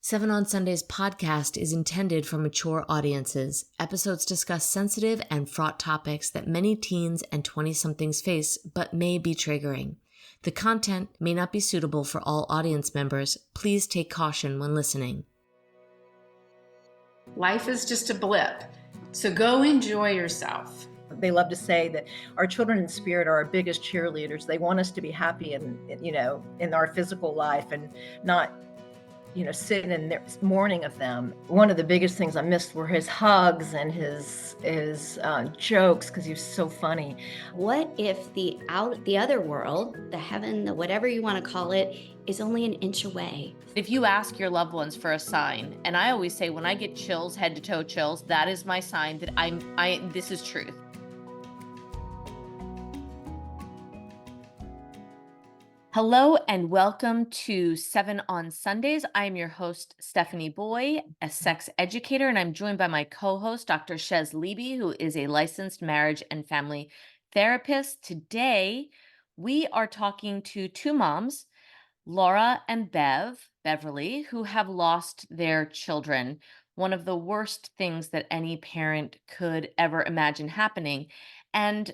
Seven on Sundays podcast is intended for mature audiences. Episodes discuss sensitive and fraught topics that many teens and 20-somethings face, but may be triggering. The content may not be suitable for all audience members. Please take caution when listening. Life is just a blip, so go enjoy yourself. They love to say that our children in spirit are our biggest cheerleaders. They want us to be happy in our physical life and not sit in their mourning of them. One of the biggest things I missed were his hugs and his jokes, because he was so funny. What if the other world, the heaven, the whatever you want to call it, is only an inch away? If you ask your loved ones for a sign, and I always say when I get chills, head to toe chills, that is my sign that this is truth. Hello and welcome to 7 on Sundays. I am your host, Stephanie Boye, a sex educator, and I'm joined by my co-host, Dr. Chez Leeby, who is a licensed marriage and family therapist. Today, we are talking to two moms, Laura and Beverly, who have lost their children. One of the worst things that any parent could ever imagine happening. And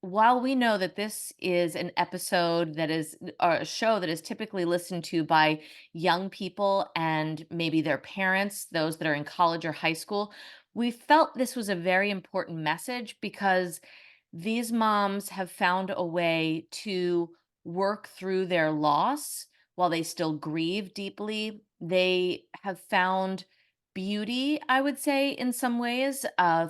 while we know that this is an episode that is a show that is typically listened to by young people and maybe their parents, those that are in college or high school, we felt this was a very important message because these moms have found a way to work through their loss while they still grieve deeply. They have found beauty, I would say, in some ways,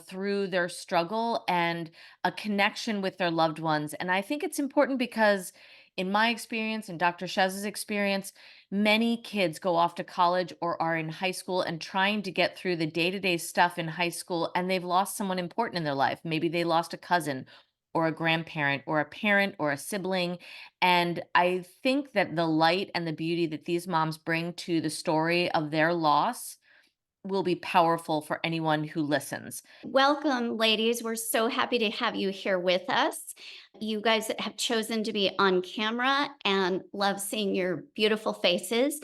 through their struggle and a connection with their loved ones. And I think it's important because in my experience and Dr. Chez's experience, many kids go off to college or are in high school and trying to get through the day-to-day stuff in high school, and they've lost someone important in their life. Maybe they lost a cousin or a grandparent or a parent or a sibling. And I think that the light and the beauty that these moms bring to the story of their loss will be powerful for anyone who listens. Welcome, ladies. We're so happy to have you here with us. You guys have chosen to be on camera and love seeing your beautiful faces.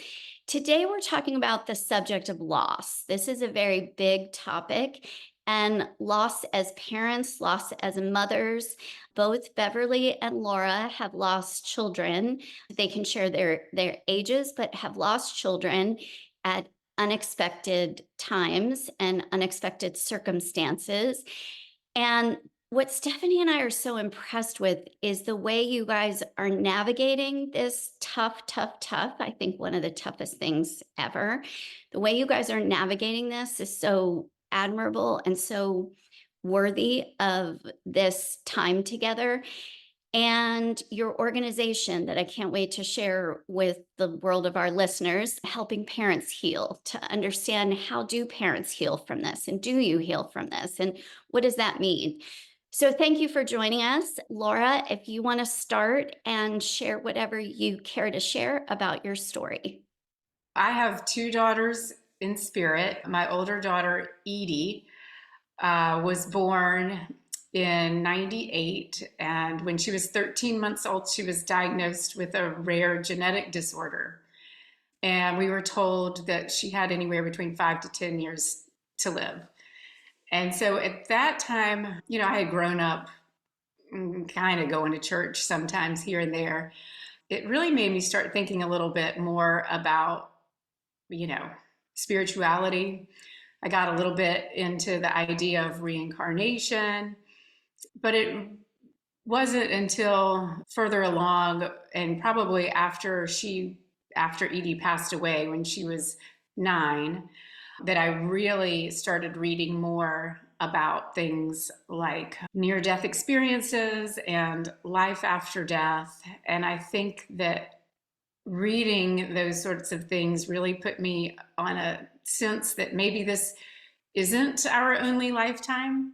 Today, we're talking about the subject of loss. This is a very big topic, and loss as parents, loss as mothers. Both Beverly and Laura have lost children. They can share their ages, but have lost children at unexpected times and unexpected circumstances. And what Stephanie and I are so impressed with is the way you guys are navigating this tough. I think one of the toughest things ever. The way you guys are navigating this is so admirable and so worthy of this time together. And your organization that I can't wait to share with the world of our listeners, Helping Parents Heal, to understand how do parents heal from this, and do you heal from this, and what does that mean? So thank you for joining us. Laura, if you want to start and share whatever you care to share about your story. I have two daughters in spirit. My older daughter, Edie, was born in 98, and when she was 13 months old, she was diagnosed with a rare genetic disorder. And we were told that she had anywhere between 5 to 10 years to live. And so at that time, I had grown up kind of going to church sometimes here and there. It really made me start thinking a little bit more about, spirituality. I got a little bit into the idea of reincarnation. But it wasn't until further along, and probably after Edie passed away when she was 9, that I really started reading more about things like near-death experiences and life after death. And I think that reading those sorts of things really put me on a sense that maybe this isn't our only lifetime,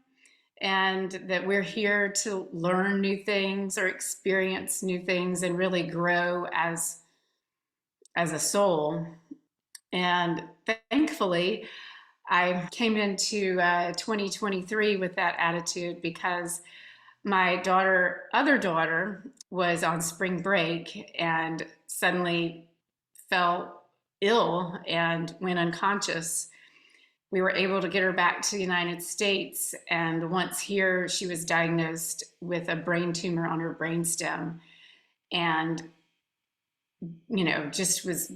and that we're here to learn new things or experience new things and really grow as a soul. And thankfully, I came into 2023 with that attitude because my other daughter was on spring break and suddenly fell ill and went unconscious. We were able to get her back to the United States. And once here, she was diagnosed with a brain tumor on her brainstem. And, just was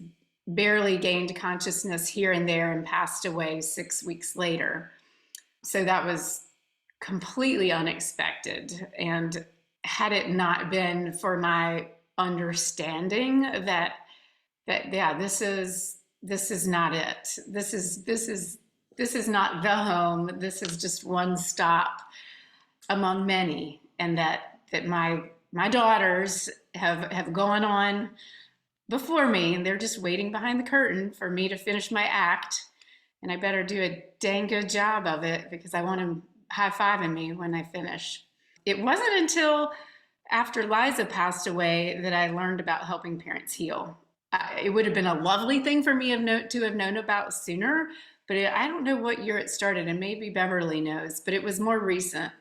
barely gained consciousness here and there and passed away 6 weeks later. So that was completely unexpected. And had it not been for my understanding that yeah, this is not it. This is not the home. This is just one stop among many, and that my daughters have gone on before me, and they're just waiting behind the curtain for me to finish my act. And I better do a dang good job of it, because I want them high-fiving me when I finish. It wasn't until after Liza passed away that I learned about helping parents heal. It would have been a lovely thing for me to have known about sooner, but I don't know what year it started, and maybe Beverly knows, but it was more recent.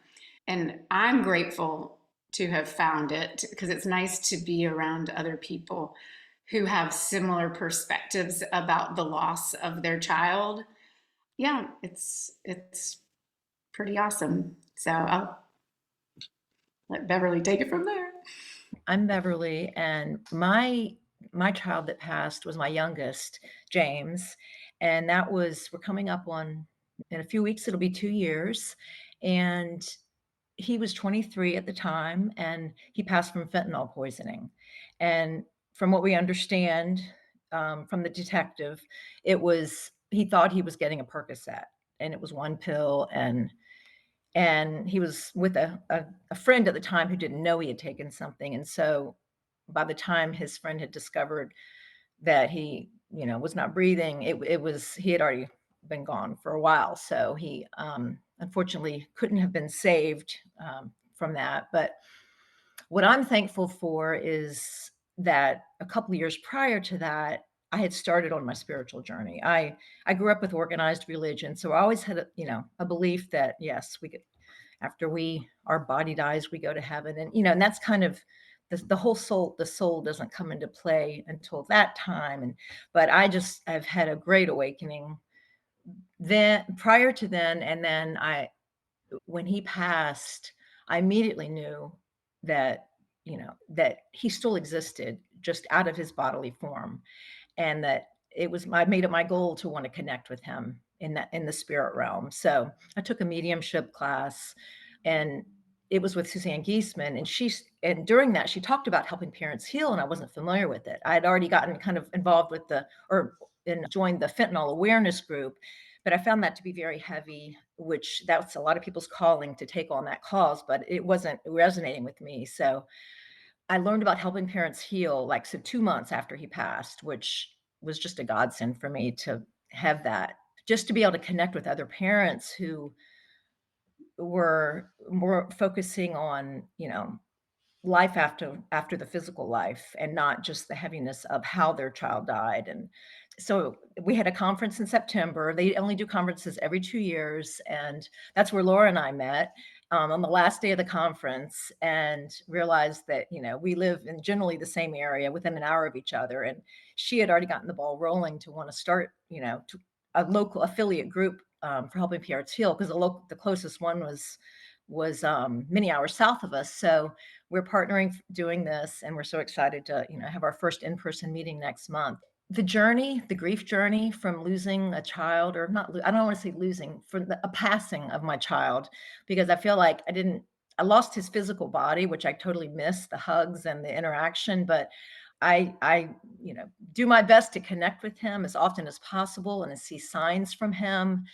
And I'm grateful to have found it, because it's nice to be around other people who have similar perspectives about the loss of their child. Yeah, it's pretty awesome. So I'll let Beverly take it from there. I'm Beverly, and my child that passed was my youngest, James, and we're coming up on, in a few weeks it'll be 2 years, and he was 23 at the time, and he passed from fentanyl poisoning. And from what we understand, from the detective, he thought he was getting a Percocet, and it was one pill, and he was with a friend at the time who didn't know he had taken something. And so by the time his friend had discovered that he, was not breathing, he had already been gone for a while. So he unfortunately couldn't have been saved from that. But what I'm thankful for is that a couple of years prior to that, I had started on my spiritual journey. I grew up with organized religion, so I always had a belief that yes, we could, after our body dies, we go to heaven, and that's kind of the whole soul. The soul doesn't come into play until that time, but I've had a great awakening then, prior to then, and then when he passed, I immediately knew that that he still existed, just out of his bodily form, and that I made it my goal to want to connect with him in the spirit realm. So I took a mediumship class, and it was with Suzanne Giesemann, and during that she talked about helping parents heal, and I wasn't familiar with it. I had already gotten kind of involved with and joined the fentanyl awareness group, but I found that to be very heavy, which that's a lot of people's calling to take on that cause, but it wasn't resonating with me. So I learned about helping parents heal, 2 months after he passed, which was just a godsend for me to have that, just to be able to connect with other parents who were more focusing on, life after the physical life, and not just the heaviness of how their child died. And so we had a conference in September. They only do conferences every 2 years, and that's where Laura and I met on the last day of the conference, and realized that we live in generally the same area, within an hour of each other. And she had already gotten the ball rolling to want to start a local affiliate group for helping parents heal, because the closest one was many hours south of us. So we're partnering doing this, and we're so excited to have our first in-person meeting next month. The grief journey from losing a child, or not, I don't want to say losing, from a passing of my child, because I feel like I lost his physical body, which I totally miss, the hugs and the interaction, but I do my best to connect with him as often as possible and to see signs from him.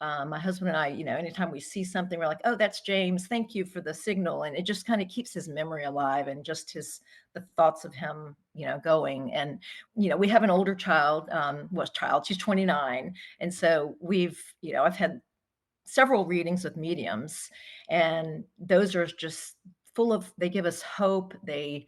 My husband and I, anytime we see something, we're like, oh, that's James. Thank you for the signal. And it just kind of keeps his memory alive, and just the thoughts of him, going. And, we have an older child, she's 29. And so I've had several readings with mediums, and those are just they give us hope. They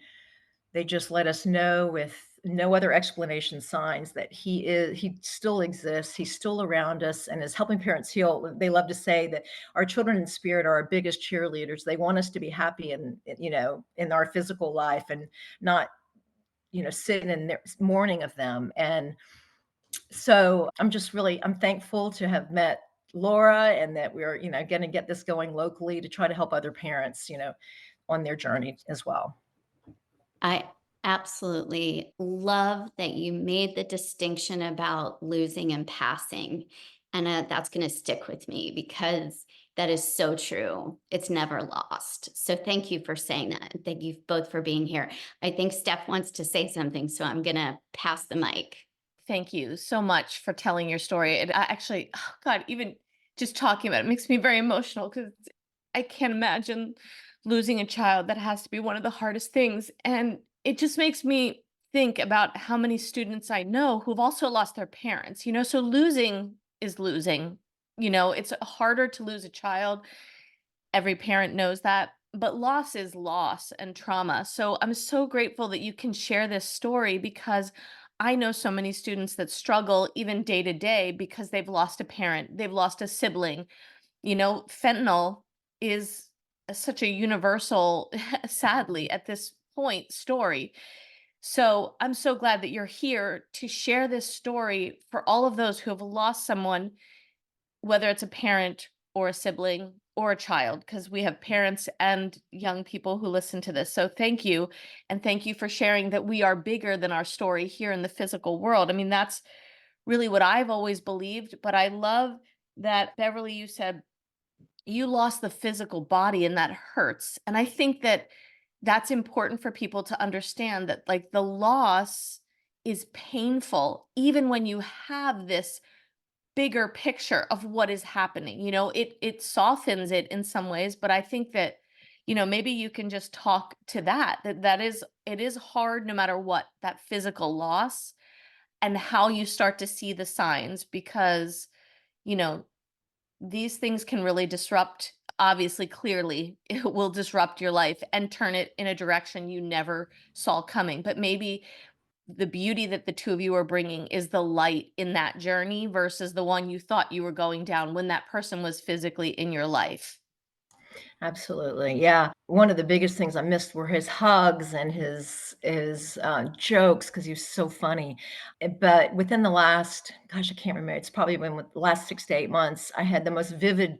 just let us know, with no other explanation, signs that he still exists. He's still around us and is helping parents heal. They love to say that our children in spirit are our biggest cheerleaders. They want us to be happy in our physical life, and not, sit in their mourning of them. And So I'm thankful to have met Laura and that we're, going to get this going locally to try to help other parents, on their journey as well. I absolutely love that you made the distinction about losing and passing. And that's going to stick with me because that is so true. It's never lost. So thank you for saying that. Thank you both for being here. I think Steph wants to say something, so I'm going to pass the mic. Thank you so much for telling your story. And I actually, oh God, even just talking about it makes me very emotional because I can't imagine losing a child. That has to be one of the hardest things. And it just makes me think about how many students I know who've also lost their parents, so losing is losing. It's harder to lose a child. Every parent knows that, but loss is loss and trauma. So I'm so grateful that you can share this story because I know so many students that struggle even day to day because they've lost a parent, they've lost a sibling. Fentanyl is such a universal, sadly, at this point, story. So I'm so glad that you're here to share this story for all of those who have lost someone, whether it's a parent or a sibling or a child, because we have parents and young people who listen to this. So thank you. And thank you for sharing that we are bigger than our story here in the physical world. I mean, that's really what I've always believed. But I love that, Beverly, you said you lost the physical body and that hurts. And I think that that's important for people to understand that, like, the loss is painful, even when you have this bigger picture of what is happening. It softens it in some ways, but I think that, maybe you can just talk to it is hard no matter what, that physical loss, and how you start to see the signs, because, you know, these things can really disrupt, obviously, clearly, it will disrupt your life and turn it in a direction you never saw coming. But maybe the beauty that the two of you are bringing is the light in that journey versus the one you thought you were going down when that person was physically in your life. Absolutely. Yeah. One of the biggest things I missed were his hugs and his jokes because he was so funny. But within the last, gosh, I can't remember. It's probably been the last 6 to 8 months. I had the most vivid.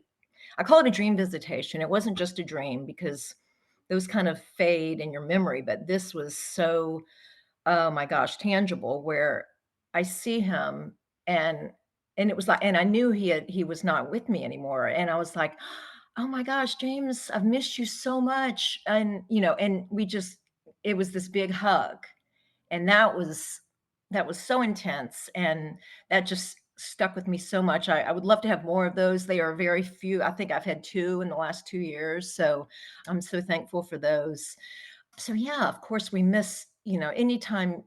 I call it a dream visitation. It wasn't just a dream because those kind of fade in your memory, but this was so, oh my gosh, tangible, where I see him and it was like, and I knew he was not with me anymore. And I was like, oh my gosh, James, I've missed you so much. And and it was this big hug. And that was so intense. And that just stuck with me so much. I would love to have more of those. They are very few. I think I've had two in the last 2 years. So I'm so thankful for those. So yeah, of course we miss, anytime,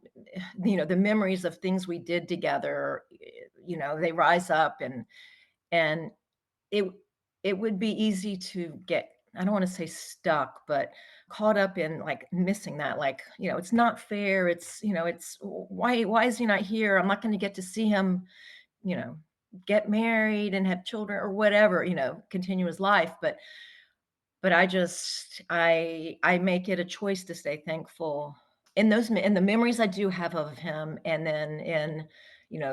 the memories of things we did together, they rise up and it it would be easy to get, I don't want to say stuck, but caught up in like missing that, like, it's not fair. It's why is he not here? I'm not going to get to see him, you know, get married and have children or whatever, continue his life. But I make it a choice to stay thankful in the memories I do have of him, and then in,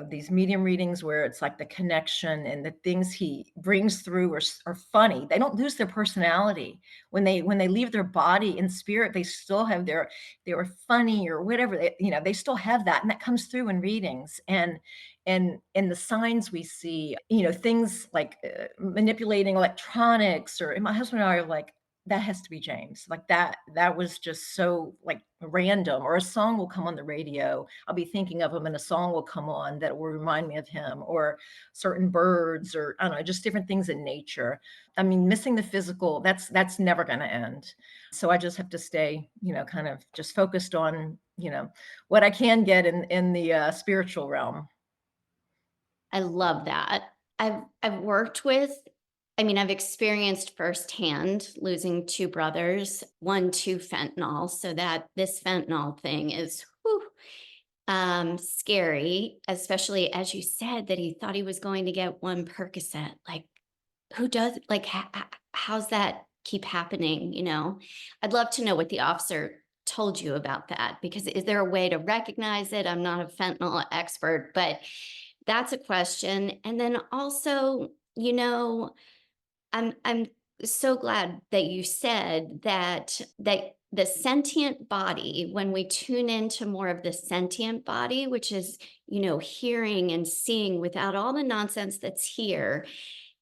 these medium readings where it's like the connection and the things he brings through are funny. They don't lose their personality. When they leave their body in spirit, they still have they were funny or whatever. They still have that, and that comes through in readings. And the signs we see, things like manipulating electronics, or and my husband and I are like, that has to be James. Like that was just so like random. Or a song will come on the radio. I'll be thinking of him and a song will come on that will remind me of him, or certain birds, or I don't know, just different things in nature. I mean, missing the physical, that's never going to end. So I just have to stay, kind of just focused on, what I can get in the spiritual realm. I love that. I've worked with, I mean, I've experienced firsthand losing two brothers, one to fentanyl. So that this fentanyl thing is scary, especially as you said that he thought he was going to get one Percocet. Like, who does, like, how's that keep happening? I'd love to know what the officer told you about that, because is there a way to recognize it? I'm not a fentanyl expert, but that's a question. And then also, I'm so glad that you said that the sentient body, when we tune into more of the sentient body, which is, hearing and seeing without all the nonsense that's here.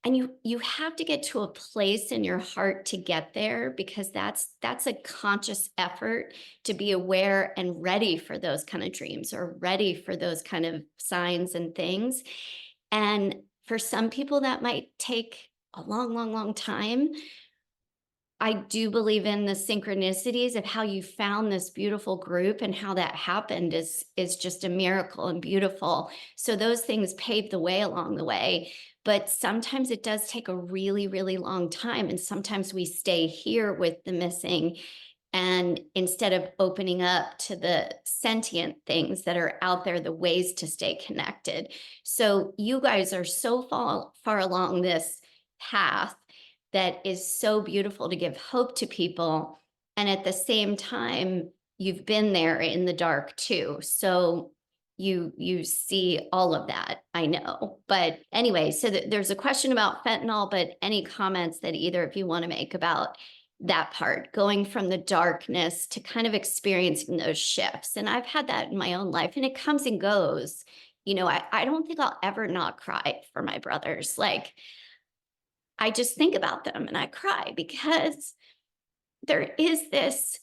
And you have to get to a place in your heart to get there, because that's a conscious effort to be aware and ready for those kind of dreams, or ready for those kind of signs and things. And for some people that might take a long, long, long time. I do believe in the synchronicities of how you found this beautiful group, and how that happened is just a miracle and beautiful. So those things paved the way along the way. But sometimes it does take a really, really long time. And sometimes we stay here with the missing, and instead of opening up to the sentient things that are out there, the ways to stay connected. So you guys are so far along this path that is so beautiful to give hope to people. And at the same time, you've been there in the dark too. So you see all of that, I know. But anyway, so there's a question about fentanyl, but any comments that either of you want to make about that part, going from the darkness to kind of experiencing those shifts? And I've had that in my own life, and it comes and goes. I don't think I'll ever not cry for my brothers. Like, I just think about them and I cry, because there is this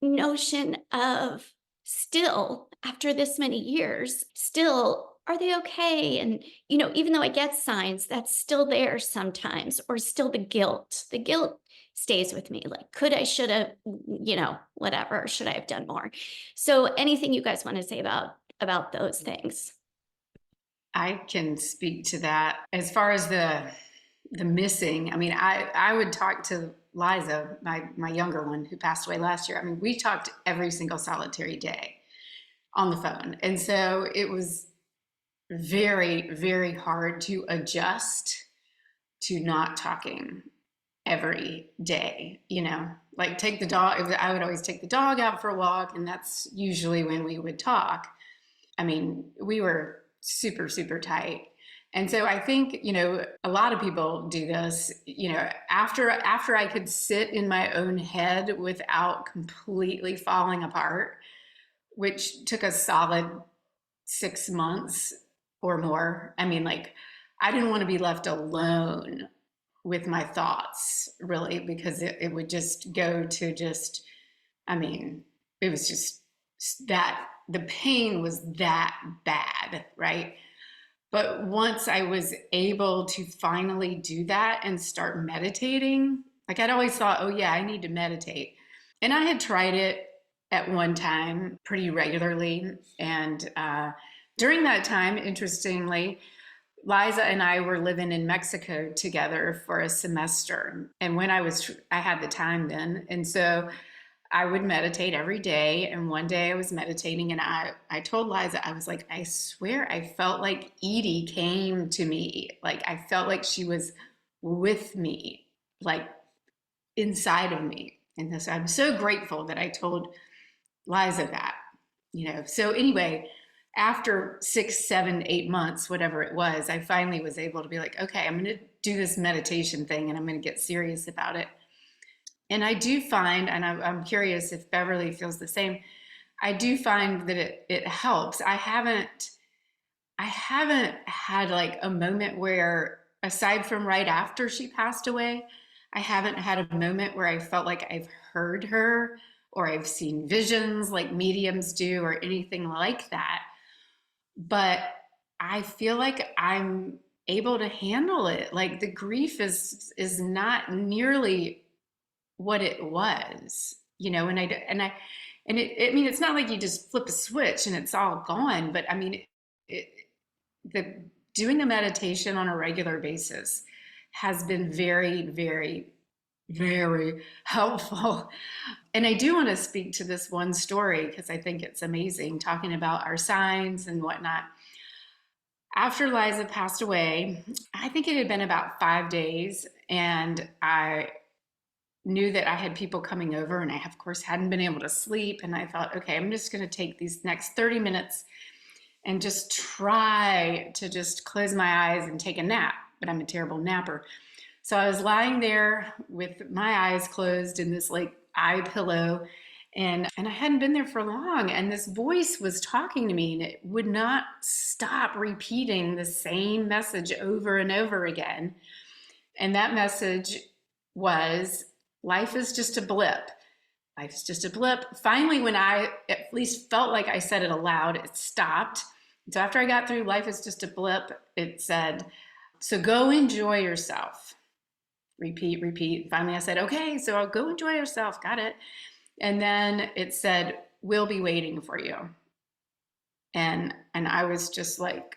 notion of, still, after this many years, still, are they okay? And, even though I get signs, that's still there sometimes, or still the guilt. The guilt stays with me. Like, could I, should have, whatever, should I have done more? So anything you guys want to say about those things? I can speak to that. As far as the missing, I mean, I would talk to Liza, my younger one, who passed away last year. I mean, we talked every single solitary day on the phone. And so it was very, very hard to adjust to not talking every day, like take the dog. I would always take the dog out for a walk, and that's usually when we would talk. I mean, we were super, super tight. And so I think, a lot of people do this, after I could sit in my own head without completely falling apart, which took a solid 6 months or more. I mean, like, I didn't want to be left alone with my thoughts, really, because it would just go to it was just that the pain was that bad, right? But once I was able to finally do that and start meditating, like, I'd always thought, oh yeah, I need to meditate. And I had tried it at one time pretty regularly. And during that time, interestingly, Liza and I were living in Mexico together for a semester. And when I had the time then. And so I would meditate every day. And one day I was meditating, and I told Liza, I was like, I swear I felt like Edie came to me. Like, I felt like she was with me, like inside of me. And so I'm so grateful that I told Liza that, So anyway, after 6, 7, 8 months, whatever it was, I finally was able to be like, okay, I'm going to do this meditation thing, and I'm going to get serious about it. And I do find, and I'm curious if Beverly feels the same, I do find that it helps. I haven't had like a moment where, aside from right after she passed away, I haven't had a moment where I felt like I've heard her, or I've seen visions like mediums do, or anything like that. But I feel like I'm able to handle it. Like, the grief is not nearly what it was, and I mean, it's not like you just flip a switch and it's all gone, but I mean, doing the meditation on a regular basis has been very, very, very helpful. And I do want to speak to this one story, because I think it's amazing, talking about our signs and whatnot. After Liza passed away, I think it had been about 5 days, and I knew that I had people coming over, and I, of course, hadn't been able to sleep. And I thought, okay, I'm just going to take these next 30 minutes and just try to just close my eyes and take a nap, but I'm a terrible napper. So I was lying there with my eyes closed in this like eye pillow, and I hadn't been there for long, and this voice was talking to me, and it would not stop repeating the same message over and over again. And that message was, life is just a blip. Life is just a blip. Finally, when I at least felt like I said it aloud, it stopped. So after I got through life is just a blip, it said, so go enjoy yourself. Repeat, repeat. Finally, I said, okay, so I'll go enjoy yourself. Got it. And then it said, we'll be waiting for you. And I was just like,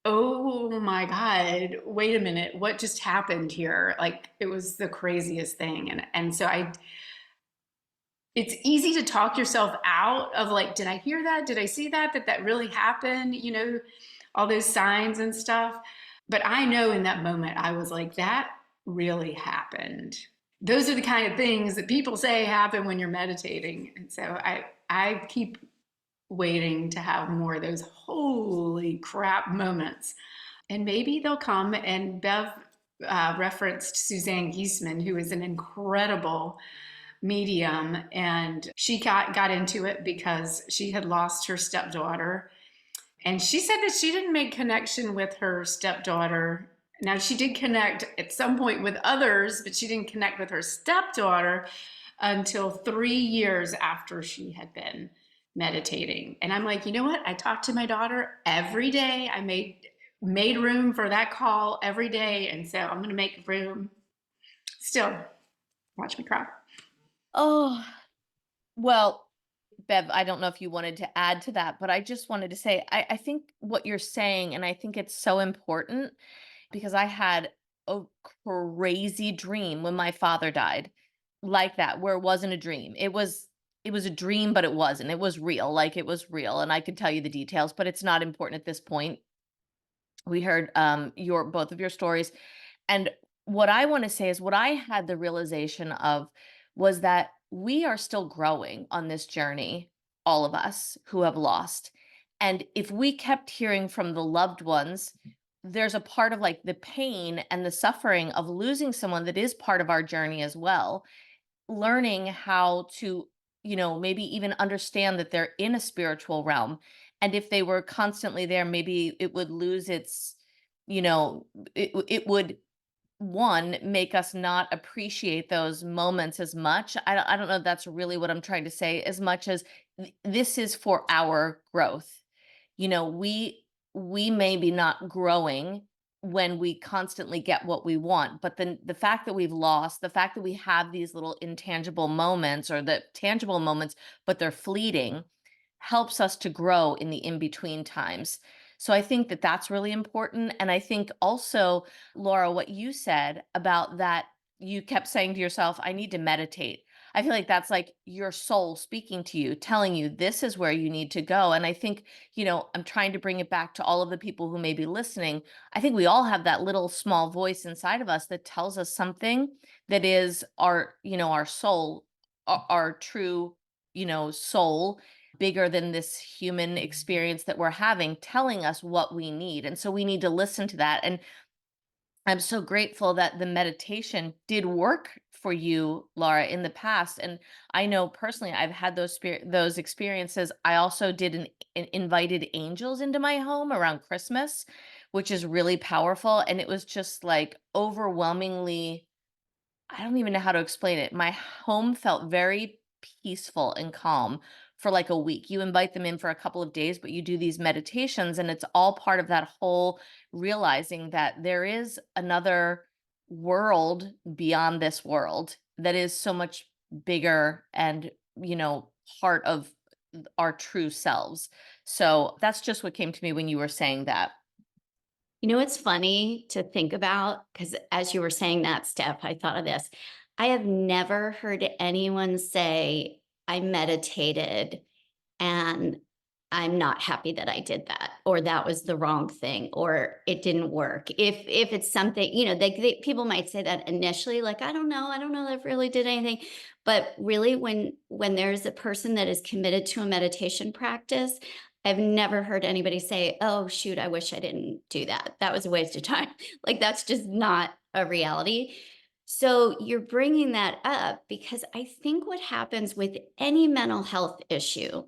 oh my God, wait a minute, what just happened here? Like, it was the craziest thing. And so it's easy to talk yourself out of like, did I hear that? Did I see that? That really happened? You know, all those signs and stuff. But I know in that moment, I was like, that really happened. Those are the kind of things that people say happen when you're meditating. And so I keep waiting to have more of those holy crap moments. And maybe they'll come. And Bev referenced Suzanne Giesemann, who is an incredible medium. And she got into it because she had lost her stepdaughter. And she said that she didn't make connection with her stepdaughter. Now, she did connect at some point with others, but she didn't connect with her stepdaughter until 3 years after she had been meditating. And I'm like, you know what? I talked to my daughter every day. I made room for that call every day. And so I'm going to make room. Still, watch me cry. Oh, well, Bev, I don't know if you wanted to add to that, but I just wanted to say, I think what you're saying, and I think it's so important, because I had a crazy dream when my father died, like that, where it wasn't a dream. It was a dream, but it wasn't. It was real, like it was real. And I could tell you the details, but it's not important at this point. We heard both of your stories. And what I want to say is, what I had the realization of was that we are still growing on this journey, all of us who have lost. And if we kept hearing from the loved ones, there's a part of like the pain and the suffering of losing someone that is part of our journey as well. Learning how to, maybe even understand that they're in a spiritual realm. And if they were constantly there, maybe it would lose its, it would, one, make us not appreciate those moments as much. I don't know if that's really what I'm trying to say, as much as this is for our growth. We may be not growing when we constantly get what we want, but then the fact that we've lost, the fact that we have these little intangible moments, or the tangible moments, but they're fleeting, helps us to grow in the in-between times. So I think that that's really important. And I think also, Laura, what you said about that, you kept saying to yourself, I need to meditate. I feel like that's like your soul speaking to you, telling you this is where you need to go. And I think, I'm trying to bring it back to all of the people who may be listening. I think we all have that little small voice inside of us that tells us something that is our soul, our true, soul, bigger than this human experience that we're having, telling us what we need. And so we need to listen to that. And I'm so grateful that the meditation did work for you, Laura, in the past. And I know personally, I've had those experiences. I also did an invited angels into my home around Christmas, which is really powerful. And it was just like overwhelmingly, I don't even know how to explain it. My home felt very peaceful and calm for like a week. You invite them in for a couple of days, but you do these meditations, and it's all part of that whole realizing that there is another world beyond this world that is so much bigger and, part of our true selves. So that's just what came to me when you were saying that. It's funny to think about, because as you were saying that, Steph, I thought of this. I have never heard anyone say, I meditated and I'm not happy that I did that, or that was the wrong thing, or it didn't work. If it's something, people might say that initially, like, I don't know if it really did anything. But really, when there's a person that is committed to a meditation practice, I've never heard anybody say, oh, shoot, I wish I didn't do that. That was a waste of time. Like, that's just not a reality. So you're bringing that up because I think what happens with any mental health issue,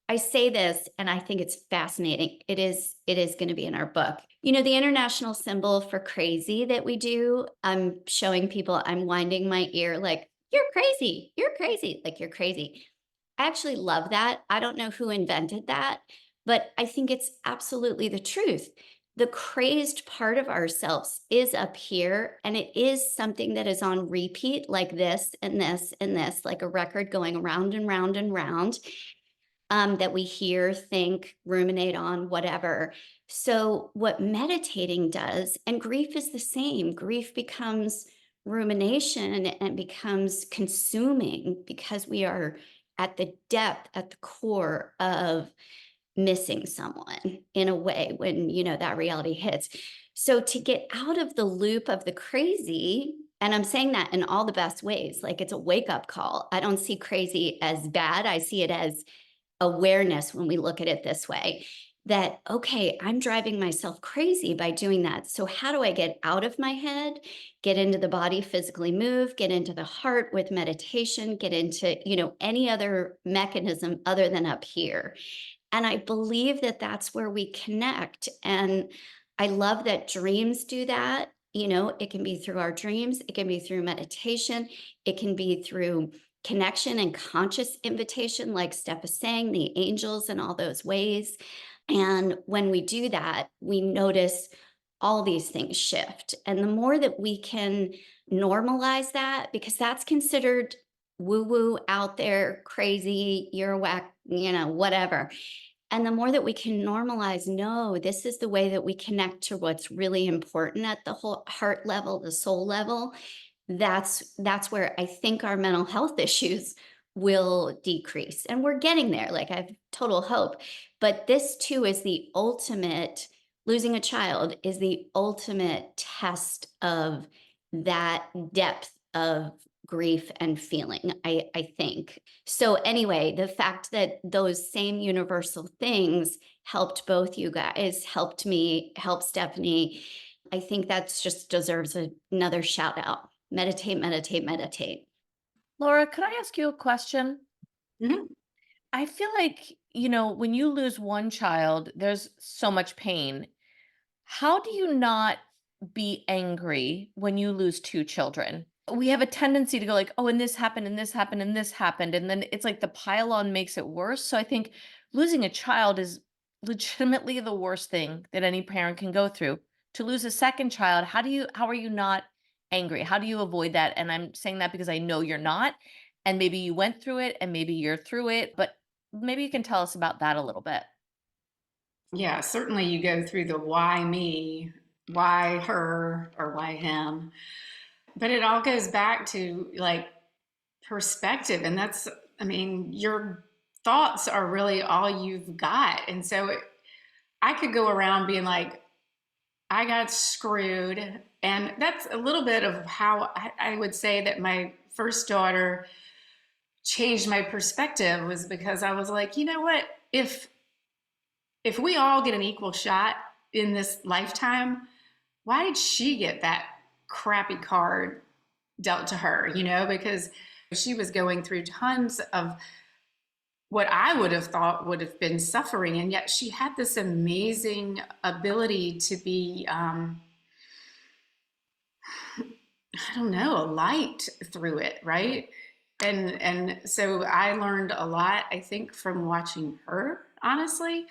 I say this and I think it's fascinating. It is going to be in our book. You know, the international symbol for crazy that we do, I'm showing people, I'm winding my ear like, you're crazy, like you're crazy. I actually love that. I don't know who invented that, but I think it's absolutely the truth. The crazed part of ourselves is up here, and it is something that is on repeat, like this and this and this, like a record going round and round and round, that we hear, think, ruminate on, whatever. So, what meditating does, and grief is the same, grief becomes rumination and becomes consuming because we are at the depth, at the core of missing someone in a way when, you know, that reality hits. So, to get out of the loop of the crazy, and I'm saying that in all the best ways, like it's a wake up call. I don't see crazy as bad. I see it as awareness when we look at it this way, that, okay, I'm driving myself crazy by doing that. So how do I get out of my head, get into the body, physically move, get into the heart with meditation, get into, you know, any other mechanism other than up here. And I believe that that's where we connect. And I love that dreams do that. You know, it can be through our dreams, it can be through meditation, it can be through connection and conscious invitation, like Steph is saying, the angels and all those ways. And when we do that, we notice all these things shift. And the more that we can normalize that, because that's considered woo woo, out there, crazy, you're a whack, you know, whatever. And the more that we can normalize, no, this is the way that we connect to what's really important at the whole heart level, the soul level. That's where I think our mental health issues will decrease. And we're getting there. Like, I have total hope. But this too is the ultimate, losing a child is the ultimate test of that depth of grief and feeling, I think. So anyway, the fact that those same universal things helped both you guys, helped me, helped Stephanie, I think that's just deserves another shout out. Meditate, meditate, meditate. Laura, could I ask you a question? Mhm. I feel like, you know, when you lose one child, there's so much pain. How do you not be angry when you lose two children? We have a tendency to go like, oh, and this happened, and this happened, and this happened. And then it's like the pile on makes it worse. So I think losing a child is legitimately the worst thing that any parent can go through. To lose a second child, how are you not angry? How do you avoid that? And I'm saying that because I know you're not. And maybe you went through it and maybe you're through it, but maybe you can tell us about that a little bit. Yeah, certainly you go through the why me, why her, or why him. But it all goes back to like perspective. And that's, I mean, your thoughts are really all you've got. And so I could go around being like, I got screwed. And that's a little bit of how I would say that my first daughter changed my perspective, was because I was like, you know what? If we all get an equal shot in this lifetime, why did she get that crappy card dealt to her? You know, because she was going through tons of what I would have thought would have been suffering. And yet she had this amazing ability to be, I don't know, a light through it, right? And so I learned a lot, I think, from watching her, honestly.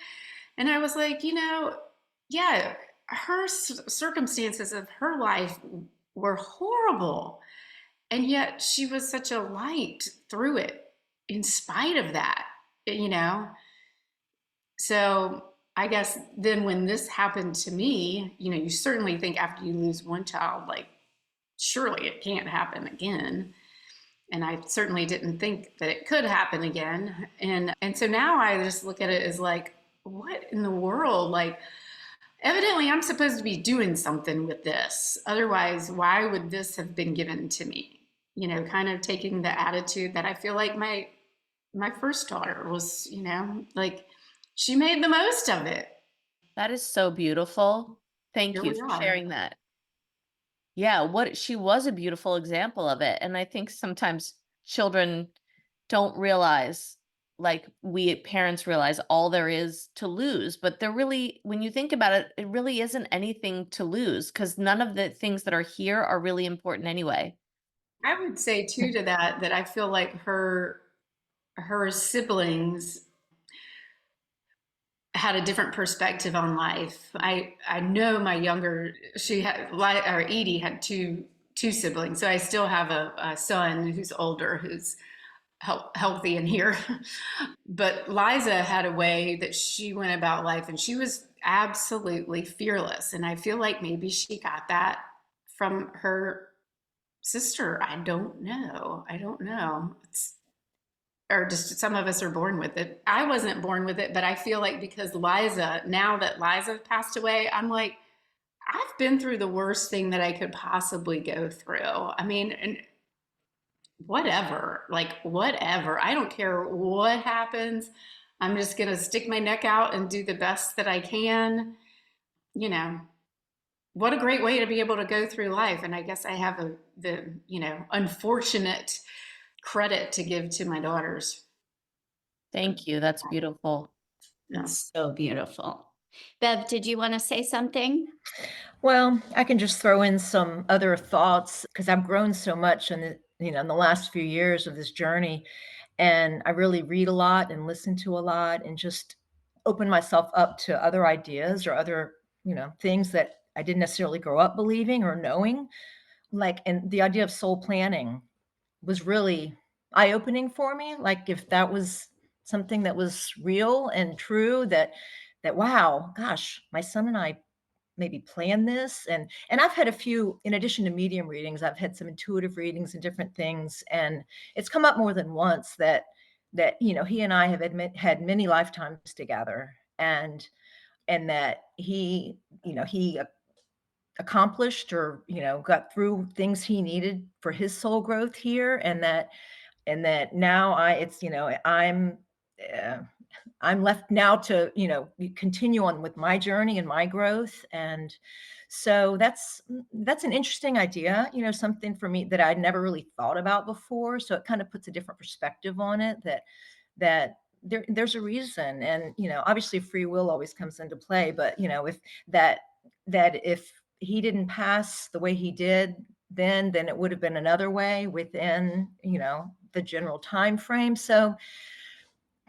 And I was like, you know, yeah, her circumstances of her life were horrible. And yet she was such a light through it in spite of that, you know? So I guess then when this happened to me, you know, you certainly think after you lose one child, like, surely it can't happen again. And I certainly didn't think that it could happen again. And so now I just look at it as like, what in the world? Like, evidently I'm supposed to be doing something with this. Otherwise, why would this have been given to me? You know, kind of taking the attitude that I feel like my first daughter was, you know, like, she made the most of it. That is so beautiful. Thank Here you we for are. sharing that. Yeah, what she was a beautiful example of it. And I think sometimes children don't realize, like we parents realize, all there is to lose. But there really, when you think about it, it really isn't anything to lose because none of the things that are here are really important anyway. I would say too to that I feel like her siblings had a different perspective on life. I know my younger, she had, or Edie had two siblings, so I still have a son who's older, who's healthy in here. But Liza had a way that she went about life, and she was absolutely fearless. And I feel like maybe she got that from her sister. I don't know. Or just some of us are born with it. I wasn't born with it, but I feel like because Liza, now that Liza passed away, I'm like, I've been through the worst thing that I could possibly go through. I mean, and whatever, like whatever. I don't care what happens. I'm just going to stick my neck out and do the best that I can. You know, what a great way to be able to go through life. And I guess I have the unfortunate credit to give to my daughters. Thank you. That's beautiful. Yeah. So beautiful. Bev, did you want to say something? Well, I can just throw in some other thoughts because I've grown so much in the last few years of this journey, and I really read a lot and listen to a lot and just open myself up to other ideas or other, things that I didn't necessarily grow up believing or knowing. And the idea of soul planning was really eye-opening for me. Like if that was something that was real and true, that wow, gosh, my son and I maybe plan this. And I've had a few, in addition to medium readings, I've had some intuitive readings and different things, and it's come up more than once that he and I have had many lifetimes together, and that he accomplished or got through things he needed for his soul growth here, and that now uh, I'm left now to continue on with my journey and my growth. And so that's an interesting idea, something for me that I'd never really thought about before. So it kind of puts a different perspective on it, that there's a reason. And obviously free will always comes into play, but if if he didn't pass the way he did then it would have been another way within the general time frame. So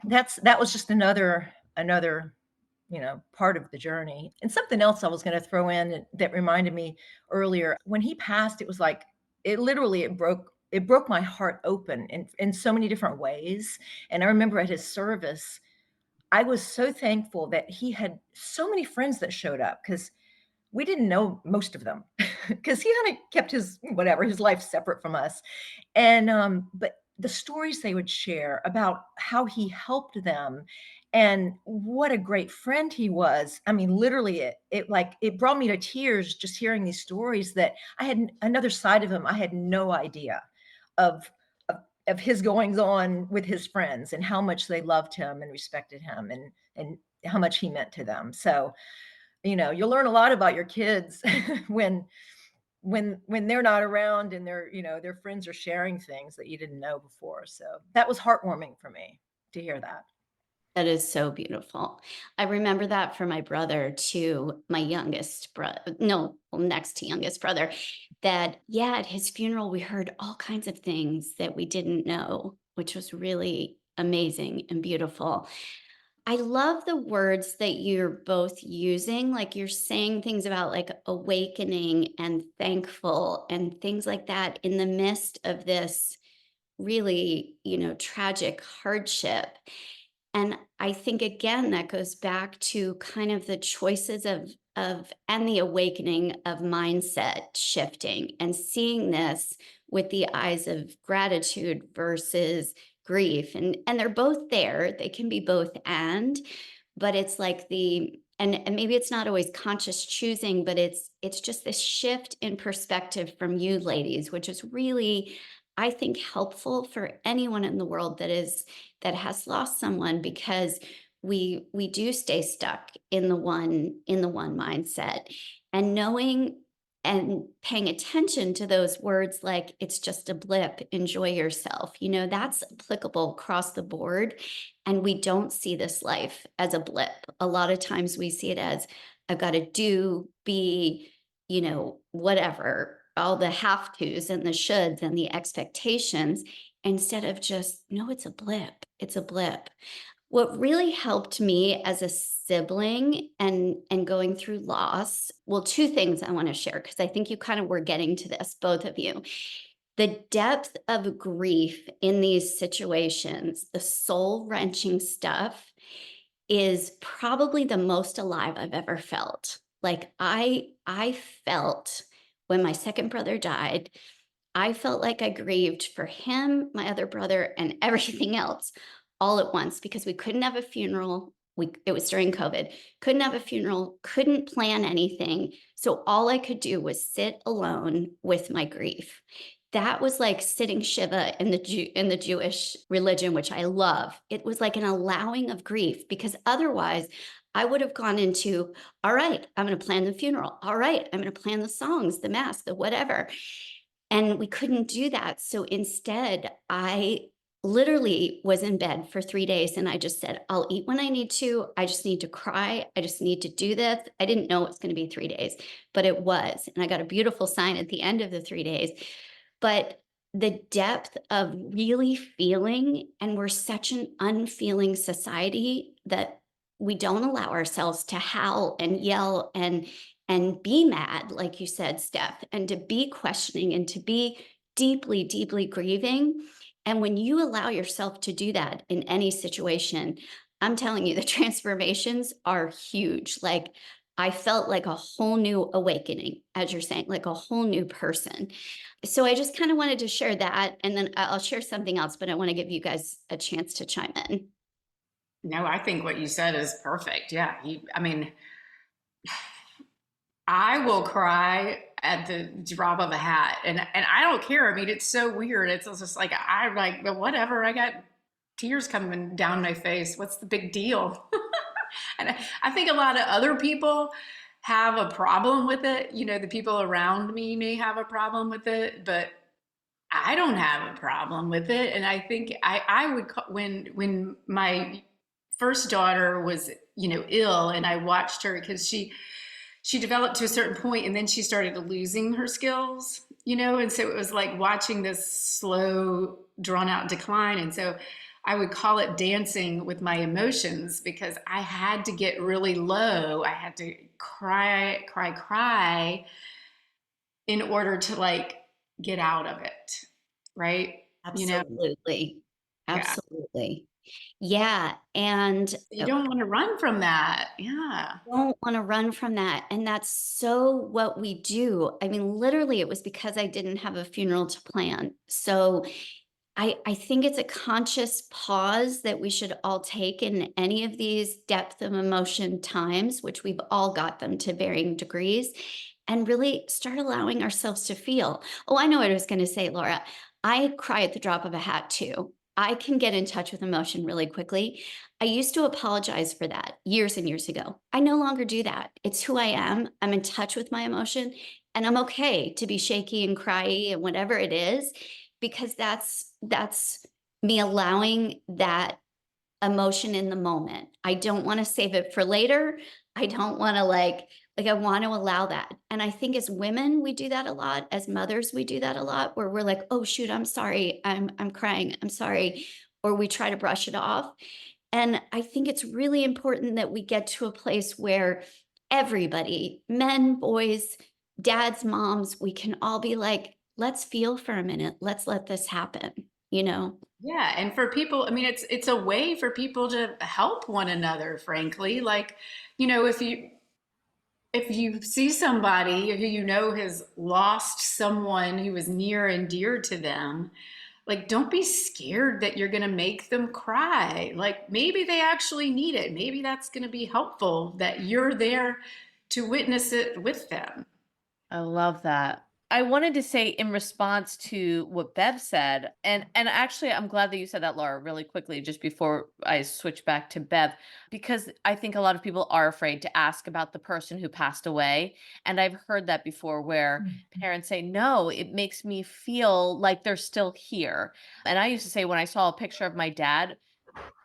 that was just another part of the journey. And something else I was going to throw in that reminded me earlier, when he passed, it was like it broke my heart open in so many different ways. And I remember at his service, I was so thankful that he had so many friends that showed up, because we didn't know most of them because he kind of kept his life separate from us. And but the stories they would share about how he helped them and what a great friend he was. I mean, literally it brought me to tears just hearing these stories, that I had another side of him I had no idea of of, of his goings on with his friends, and how much they loved him and respected him, and how much he meant to them. So you'll learn a lot about your kids when they're not around, and their friends are sharing things that you didn't know before. So that was heartwarming for me to hear that. That is so beautiful. I remember that for my brother too, my youngest brother, no, well, next to youngest brother, that, yeah, at his funeral, we heard all kinds of things that we didn't know, which was really amazing and beautiful. I love the words that you're both using. Like you're saying things about like awakening and thankful and things like that in the midst of this really, tragic hardship. And I think again that goes back to kind of the choices of and the awakening of mindset shifting and seeing this with the eyes of gratitude versus grief. And they're both there. They can be both, but it's like and maybe it's not always conscious choosing, but it's just this shift in perspective from you ladies, which is really, I think, helpful for anyone in the world that has lost someone, because we do stay stuck in the one mindset, and knowing and paying attention to those words like it's just a blip, enjoy yourself, that's applicable across the board. And we don't see this life as a blip. A lot of times we see it as I've got to do, be, whatever, all the have tos and the shoulds and the expectations, instead of just, no, it's a blip. It's a blip. What really helped me as a sibling and going through loss, well, two things I want to share, because I think you kind of were getting to this, both of you. The depth of grief in these situations, the soul-wrenching stuff, is probably the most alive I've ever felt. Like I felt when my second brother died, I felt like I grieved for him, my other brother, and everything else all at once, because we couldn't have a funeral. It was during COVID, couldn't have a funeral, couldn't plan anything. So all I could do was sit alone with my grief. That was like sitting Shiva in the Jewish religion, which I love. It was like an allowing of grief, because otherwise I would have gone into, all right, I'm going to plan the funeral. All right, I'm going to plan the songs, the mass, the whatever. And we couldn't do that. So instead, I literally was in bed for 3 days, and I just said, I'll eat when I need to. I just need to cry. I just need to do this. I didn't know it was going to be 3 days, but it was. And I got a beautiful sign at the end of the 3 days. But the depth of really feeling, and we're such an unfeeling society that we don't allow ourselves to howl and yell and be mad, like you said, Steph, and to be questioning and to be deeply, deeply grieving. And when you allow yourself to do that in any situation, I'm telling you, the transformations are huge. Like I felt like a whole new awakening, as you're saying, like a whole new person. So I just kind of wanted to share that. And then I'll share something else, but I want to give you guys a chance to chime in. No, I think what you said is perfect. Yeah. I will cry at the drop of a hat, and I don't care. I mean, it's so weird. It's just like, I'm like, well, whatever. I got tears coming down my face. What's the big deal? And I think a lot of other people have a problem with it. The people around me may have a problem with it, but I don't have a problem with it. And I think I would, when my first daughter was, ill, and I watched her, because she developed to a certain point, and then she started losing her skills, and so it was like watching this slow, drawn out decline. And so I would call it dancing with my emotions, because I had to get really low. I had to cry in order to like get out of it. Right. Absolutely. Absolutely. Yeah. And you don't want to run from that. Yeah. Don't want to run from that. And that's so what we do. I mean, literally, it was because I didn't have a funeral to plan. So I think it's a conscious pause that we should all take in any of these depth of emotion times, which we've all got them to varying degrees, and really start allowing ourselves to feel. Oh, I know what I was going to say, Laura. I cry at the drop of a hat too. I can get in touch with emotion really quickly. I used to apologize for that years and years ago. I no longer do that. It's who I am. I'm in touch with my emotion, and I'm okay to be shaky and cryy and whatever it is, because that's me allowing that emotion in the moment. I don't want to save it for later. I don't want to like I want to allow that. And I think as women, we do that a lot. As mothers, we do that a lot, where we're like, oh shoot, I'm sorry. I'm crying. I'm sorry. Or we try to brush it off. And I think it's really important that we get to a place where everybody, men, boys, dads, moms, we can all be like, let's feel for a minute. Let's let this happen, Yeah. And for people, I mean, it's a way for people to help one another, frankly. Like, if you see somebody who has lost someone who was near and dear to them, like, don't be scared that you're going to make them cry. Like, maybe they actually need it. Maybe that's going to be helpful, that you're there to witness it with them. I love that. I wanted to say in response to what Bev said, and actually I'm glad that you said that, Laura, really quickly, just before I switch back to Bev, because I think a lot of people are afraid to ask about the person who passed away. And I've heard that before where Mhm. parents say, no, it makes me feel like they're still here. And I used to say when I saw a picture of my dad,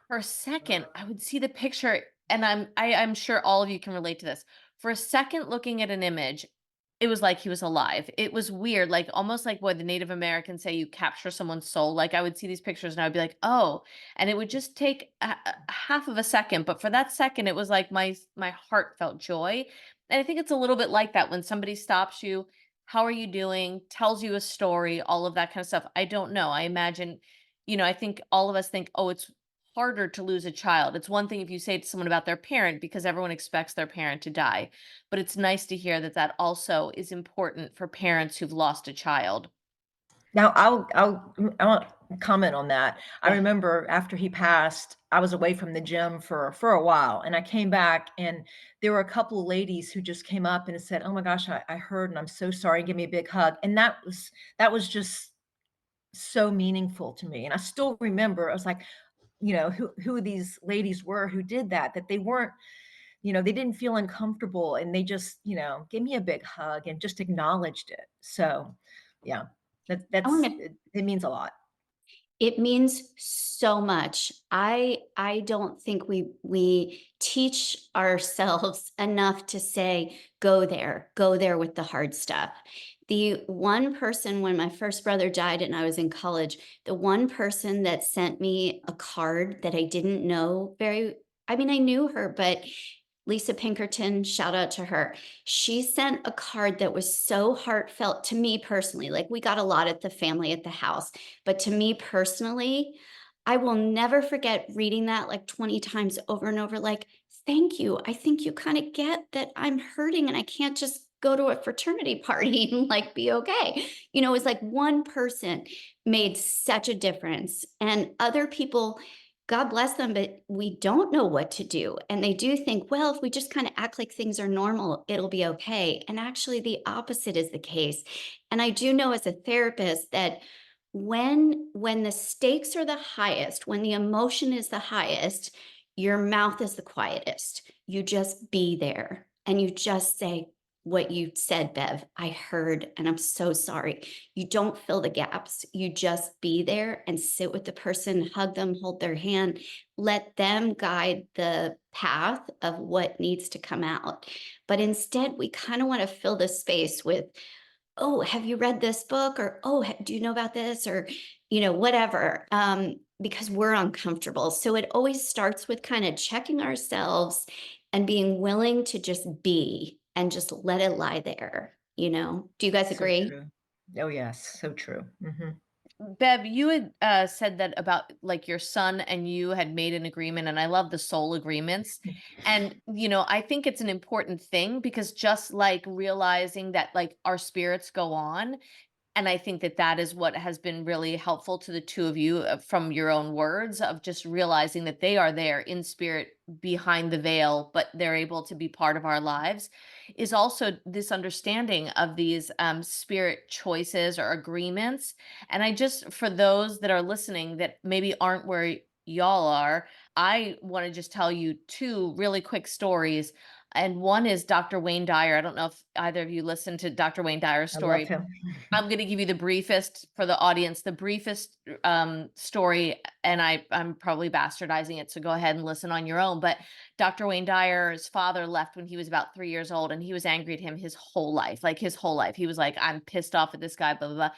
for a second, I would see the picture, and I'm sure all of you can relate to this. For a second, looking at an image, it was like he was alive. It was weird, like almost like what the Native Americans say, you capture someone's soul. Like I would see these pictures and I would be like, oh, and it would just take a half of a second, but for that second, it was like my heart felt joy. And I think it's a little bit like that when somebody stops you. How are you doing? Tells you a story, all of that kind of stuff. I don't know. I imagine, I think all of us think, oh, it's harder to lose a child. It's one thing if you say to someone about their parent because everyone expects their parent to die. But it's nice to hear that that also is important for parents who've lost a child. Now I want to comment on that. I Yeah. remember after he passed, I was away from the gym for a while, and I came back, and there were a couple of ladies who just came up and said, "Oh my gosh, I heard, and I'm so sorry. Give me a big hug." And that was just so meaningful to me. And I still remember, I was like, who these ladies were who did that, that they weren't, they didn't feel uncomfortable, and they just, gave me a big hug and just acknowledged it. So, yeah, I want that's to it means a lot. It means so much. I don't think we teach ourselves enough to say, go there with the hard stuff. The one person when my first brother died and I was in college, the one person that sent me a card that I didn't know I mean, I knew her, but Lisa Pinkerton, shout out to her. She sent a card that was so heartfelt to me personally. Like we got a lot at the family at the house, but to me personally, I will never forget reading that like 20 times over and over. Like, thank you. I think you kind of get that I'm hurting and I can't just go to a fraternity party and like be okay. It's like one person made such a difference. And other people, God bless them, but we don't know what to do. And they do think, well, if we just kind of act like things are normal, it'll be okay. And actually, the opposite is the case. And I do know as a therapist that when the stakes are the highest, when the emotion is the highest, your mouth is the quietest. You just be there and you just say what you said, Bev. I heard, and I'm so sorry. You don't fill the gaps. You just be there and sit with the person, hug them, hold their hand, let them guide the path of what needs to come out. But instead, we kind of want to fill the space with, oh, have you read this book? Or, oh, do you know about this? Or, whatever, because we're uncomfortable. So it always starts with kind of checking ourselves and being willing to just be and just let it lie there. Do you guys So agree? true. Oh yes, so true. Bev, you had said that about like your son and you had made an agreement, and I love the soul agreements. And, I think it's an important thing because just like realizing that like our spirits go on, and I think that that is what has been really helpful to the two of you from your own words of just realizing that they are there in spirit behind the veil, but they're able to be part of our lives is also this understanding of these spirit choices or agreements. And I just, for those that are listening that maybe aren't where y'all are, I want to just tell you two really quick stories. And one is Dr. Wayne Dyer. I don't know if either of you listened to Dr. Wayne Dyer's I love story. him. I'm going to give you the briefest for the audience, the briefest story, and I'm probably bastardizing it, so go ahead and listen on your own. But Dr. Wayne Dyer's father left when he was about 3 years old, and he was angry at him his whole life, like his whole life. He was like, I'm pissed off at this guy, blah, blah, blah.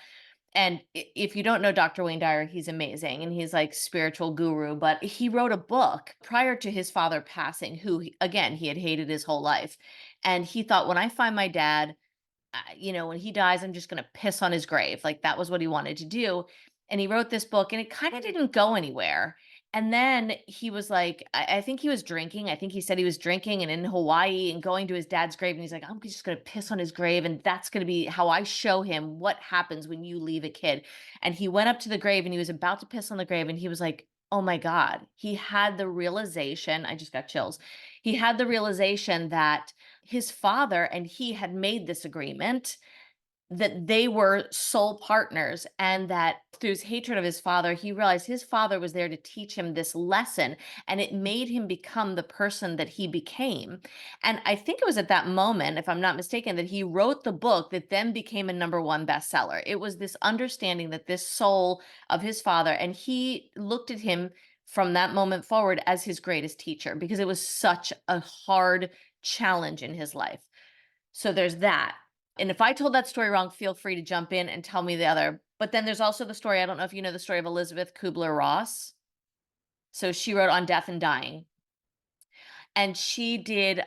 And if you don't know Dr. Wayne Dyer, he's amazing, and he's like spiritual guru, but he wrote a book prior to his father passing, who, again, he had hated his whole life. And he thought, when I find my dad, when he dies, I'm just going to piss on his grave. Like that was what he wanted to do. And he wrote this book and it kind of didn't go anywhere. And then he was like, I think he was drinking. I think he said he was drinking and in Hawaii and going to his dad's grave. And he's like, I'm just going to piss on his grave. And that's going to be how I show him what happens when you leave a kid. And he went up to the grave and he was about to piss on the grave. And he was like, oh my God, he had the realization. I just got chills. He had the realization that his father and he had made this agreement that they were soul partners, and that through his hatred of his father, he realized his father was there to teach him this lesson, and it made him become the person that he became. And I think it was at that moment, if I'm not mistaken, that he wrote the book that then became a #1 bestseller. It was this understanding that this soul of his father, and he looked at him from that moment forward as his greatest teacher, because it was such a hard challenge in his life. So there's that. And if I told that story wrong, feel free to jump in and tell me the other. But then there's also the story, I don't know if you know the story of Elizabeth Kubler-Ross. So she wrote On Death and Dying. And she did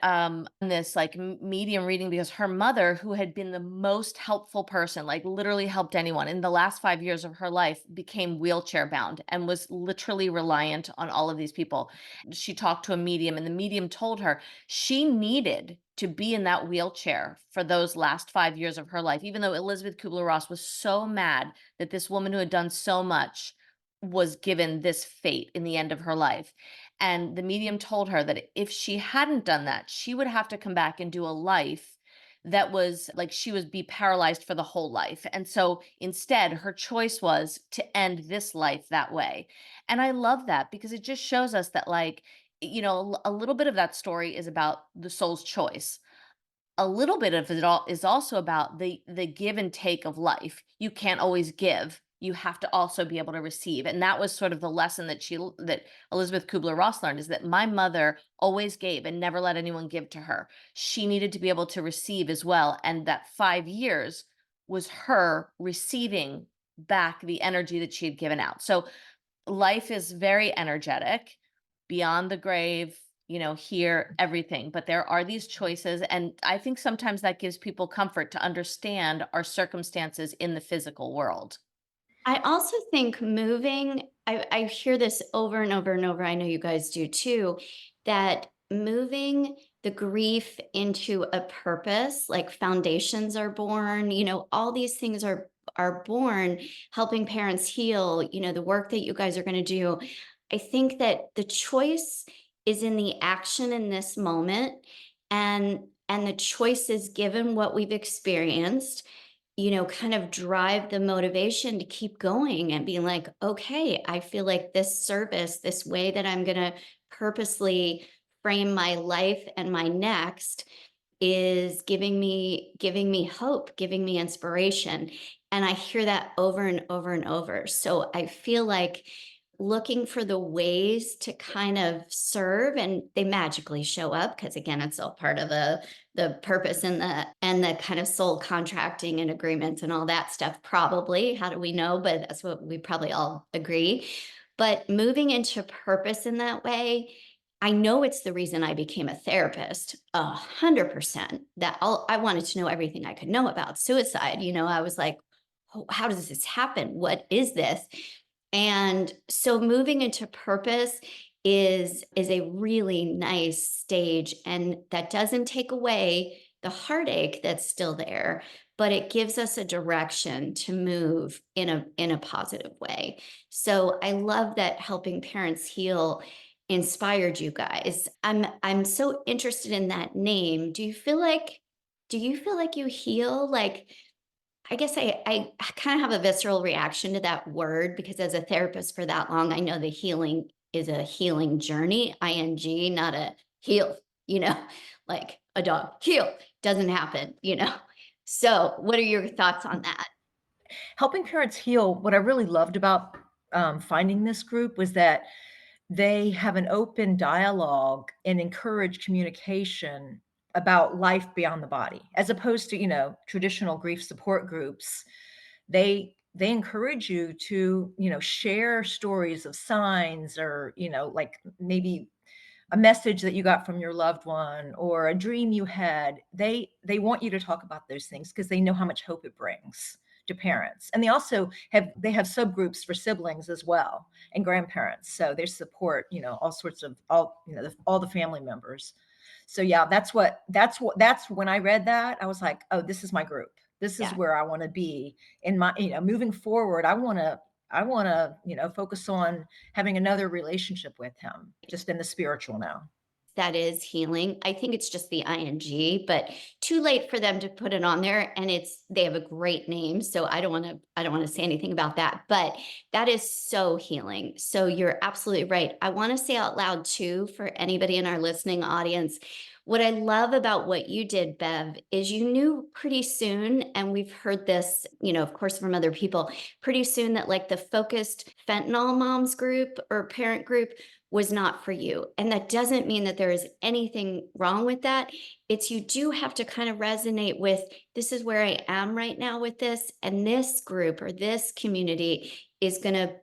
this like medium reading because her mother, who had been the most helpful person, like literally helped anyone in the last 5 years of her life, became wheelchair bound and was literally reliant on all of these people. She talked to a medium, and the medium told her she needed to be in that wheelchair for those last 5 years of her life, even though Elizabeth Kubler-Ross was so mad that this woman who had done so much was given this fate in the end of her life. And the medium told her that if she hadn't done that, she would have to come back and do a life that was like she would be paralyzed for the whole life. And so instead, her choice was to end this life that way. And I love that because it just shows us that, like, a little bit of that story is about the soul's choice. A little bit of it all is also about the give and take of life. You can't always give. You have to also be able to receive. And that was sort of the lesson that Elizabeth Kubler-Ross learned, is that my mother always gave and never let anyone give to her. She needed to be able to receive as well. And that 5 years was her receiving back the energy that she had given out. So life is very energetic, beyond the grave, here, everything. But there are these choices. And I think sometimes that gives people comfort to understand our circumstances in the physical world. I also think moving, I hear this over and over and over. I know you guys do too, that moving the grief into a purpose, like foundations are born, all these things are born, helping parents heal, the work that you guys are going to do. I think that the choice is in the action in this moment, and the choice is given what we've experienced, kind of drive the motivation to keep going and being like, okay, I feel like this service, this way that I'm going to purposely frame my life and my next is giving me hope, giving me inspiration. And I hear that over and over and over. So I feel like looking for the ways to kind of serve, and they magically show up because, again, it's all part of the purpose and the kind of soul contracting and agreements and all that stuff. Probably, how do we know? But that's what we probably all agree. But moving into purpose in that way, I know it's the reason I became a therapist, 100%. That I wanted to know everything I could know about suicide. I was like, oh, how does this happen? What is this? And so moving into purpose is a really nice stage, and that doesn't take away the heartache that's still there, but it gives us a direction to move in a positive way. So I love that helping parents heal inspired you guys. I'm so interested in that name. Do you feel like you heal? Like, I guess I kind of have a visceral reaction to that word because as a therapist for that long, I know the healing is a healing journey, ing, not a heal, like a dog heal doesn't happen. So what are your thoughts on that? Helping parents heal, what I really loved about finding this group was that they have an open dialogue and encourage communication about life beyond the body, as opposed to, traditional grief support groups. They encourage you to, share stories of signs, or, like maybe a message that you got from your loved one or a dream you had. They want you to talk about those things because they know how much hope it brings to parents. And they also have subgroups for siblings as well, and grandparents. So they support, all sorts of all the family members. So yeah, that's when I read that, I was like, oh, this is my group. This is where I want to be in my, moving forward. I want to, focus on having another relationship with him, just in the spiritual now. that is healing. I think it's just the ing, but too late for them to put it on there. And they have a great name. So I don't want to say anything about that, but that is so healing. So you're absolutely right. I want to say out loud too, for anybody in our listening audience, what I love about what you did, Bev, is you knew pretty soon, and we've heard this, of course, from other people, pretty soon, that like the focused fentanyl moms group or parent group was not for you. And that doesn't mean that there is anything wrong with that. It's you do have to kind of resonate with, this is where I am right now with this, and this group or this community is going to